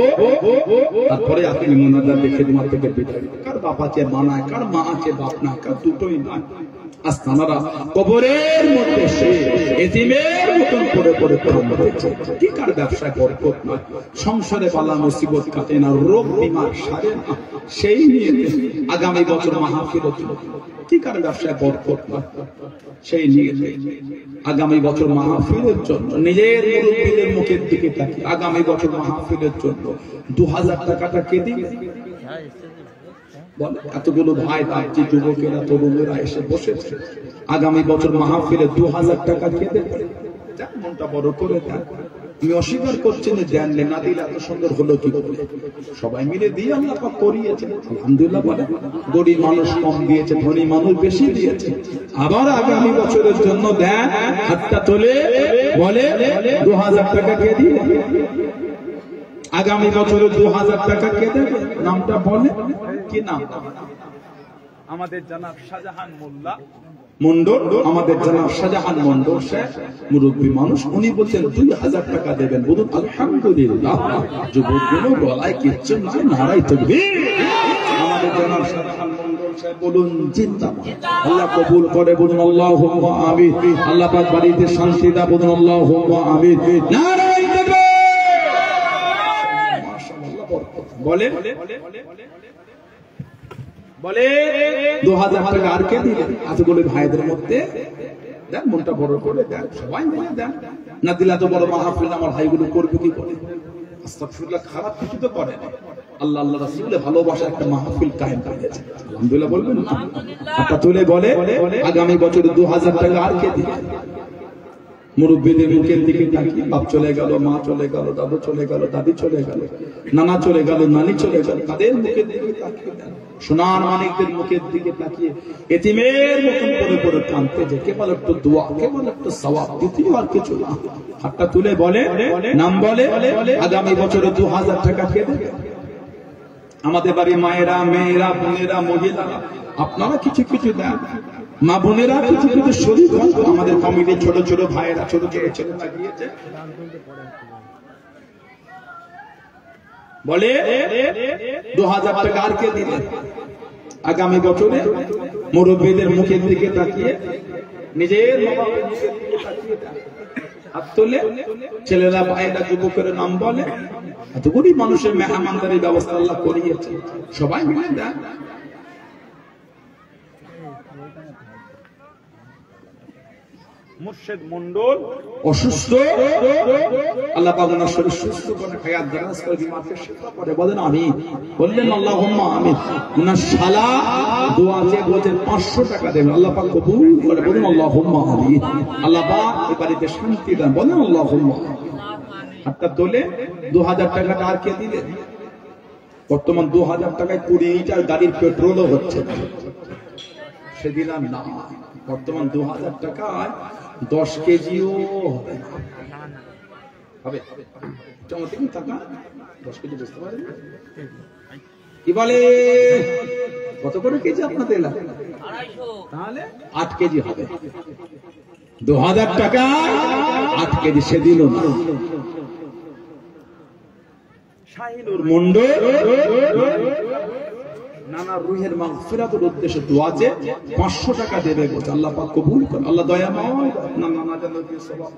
তারপরে আপনি মোনাজাত দেখে তোমার থেকে বিদায়। কার বাপ আছে মা নাই, কার মা আছে বাপ না, কার দুটোই নাই। আস্তানারা কবরের মধ্যে সে এতিমের মতন করে করে কাঁদছে। কি কার ব্যবসায় বরকত না, সংসারে বালা মুসিবত কাটে না, রোগ বিমার সারে না, সেই নিয়ে আগামী বছর মাহফিল হচ্ছে। কি কার ব্যবসায় বরকত না, সেই নিয়ে আগামী বছর মাহফিলের জন্য নিজের মুরব্বিদের মুখের দিকে তাকি আগামী বছর মাহফিলের জন্য 2000 টাকাটা কে দিবে? এতগুলো ভাই তাচ্ছি যুবকেরা তরুণেরা এসে বসেছে, আগামী বছর মাহফিলে 2000 টাকা কে দেবে? মনটা বড় করে দেন। আমি অস্বীকার করছি না, দেন না দিলে এত সুন্দর হলো কি করে? সবাই মিলে দিয়ে আল্লাহ পাক করিয়েছে, আলহামদুলিল্লাহ বলে। গরিব মানুষ কম দিয়েছে, ধনী মানুষ বেশি দিয়েছে। আবার আগামী বছরের জন্য দেন, হাতটা তোলে বলে 2000 টাকা কে দিবে? আগামী বছরে 2000 টাকা কে দেবে? নামটা বলে, কি নাম? আমাদের জনাব শাহজাহান মোল্লা মন্ডল, আমাদের জনাব শাহজাহান মন্ডল শেখ, মুরব্বী মানুষ, উনি বলছেন 2000 টাকা দেবেন। বলুন আলহামদুলিল্লাহ। যুবকগুলো গলায় কিচ্ছু নাই, নারাই তাকবীর। আমাদের জনাব শাহজাহান মন্ডল শেখ বলুন জিন্দাবাদ। আল্লাহ কবুল করে, বলুন আল্লাহুম্মা আমিন। আল্লাহ পাক বাড়িতে শান্তি দাও, বলুন আল্লাহুম্মা আমিন। নারাই তাকবীর। মাশাআল্লাহ বরকত। বলে বলে 2000 টাকা আর কে দিলেন? এতগুলো ভাইদের মধ্যে দেন, মনটা বড় করে দেন, সবাই মিলে দেন। না দিলে এত বড় মাহফিল আমার ভাইগুলো করবে কি করে? আস্তাগফিরুল্লাহ, খারাপ কিছু তো করে না। আল্লাহ আল্লাহ রাসূলের ভালোবাসা একটা মাহফিল কায়েম করেছে। আলহামদুলিল্লাহ বলবেন না? আপনি তুলে বলে আগামী বছরে 2000 টাকা আর কে দিবেন? মুরব্বীদের মুখের দিকে তাকিয়ে বাপ চলে গেল, মা চলে গেল, দাদু চলে গেল, দাদি চলে গেল, নানা চলে গেল, নানি চলে গেল, তাদের মুখের দিকে তাকিয়ে দেন। সোনার মানিকদের মুখের দিকে তাকিয়ে এতিমের মতন করে করে কাঁদতে যে কেবল একটু দোয়া, কেবল একটু সওয়াব, দ্বিতীয় আর কিছু না। হাতটা তুলে বলে, নাম বলে আগামী বছরে 2000 টাকা কে দেবে? আমাদের বাড়ি মায়েরা, মেয়েরা, বোনেরা, মহিলারা, আপনারা কিছু কিছু দেন। মা বোনেরা কিছু কিছু শরীর, আমাদের কমিটির ছোট ছোট ভাইয়েরা, ছোট ছোট ছেলেরা গিয়েছে। বলে 2000 টাকা আর কে দিলেন? আগামী বছরে মুরব্বীদের মুখের দিকে তাকিয়ে নিজের বাবার মুখের দিকে তাকিয়ে হাত তোলে, ছেলেরা, ভাইয়েরা, যুবকের নাম বলে। এত গরিব মানুষের মেহমানদারির ব্যবস্থা আল্লাহ করিয়েছে, সবাই মিলে দেন। মুর্শেদ মন্ডল অসুস্থ, আল্লাহ পাক ওনার শরীর সুস্থ করে হায়াত দারাজ করে বিমারকে শিফা করে, বলেন আমি। বললেন আল্লাহুম্মা আমিন। ওনার শালা দোয়া চেয়ে বলছেন 500 টাকা দেবেন, আল্লাহ পাক কবুল করে, বলেন আল্লাহুম্মা আমিন। আল্লাহ পাক এই বাড়িতে শান্তি দেন, বলেন আল্লাহুম্মা। হাতটা তোলে 2000 টাকাটা আর কে দিলেন? বর্তমান 2000 টাকায় 20 লিটার গাড়ির পেট্রোলও হচ্ছে না, সেদিন আর না। বর্তমান 2000 টাকায় 10 কেজিও হবে না। হবে চমৎকার টাকা 10 কেজি, বুঝতে পারেন কি বলে? কত করে কেজি আপনাদের এলাকা? 250। তাহলে 8 কেজি হবে। 2000 টাকা 8 কেজি সেদিনও না। শাহিনুর মন্ডল নানা রুহের মাগফিরাতের উদ্দেশ্যে দোয়া আছে, 500 টাকা দেবে, বলছে আল্লাহ পাক কবুল করে। আল্লাহ দয়াময়, নানা জানের সওয়াব,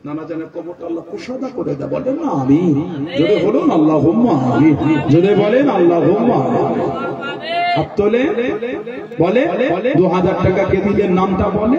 নানা জানের কবরটা আল্লাহ কুশাদা করে দেয়, বলেন না আমিন। জোরে বলুন আল্লাহুম্মা আমিন, জোরে বলেন আল্লাহুম্মা আমিন। হাত তোলে বলে 2000 টাকা কে দিলেন, নামটা বলে।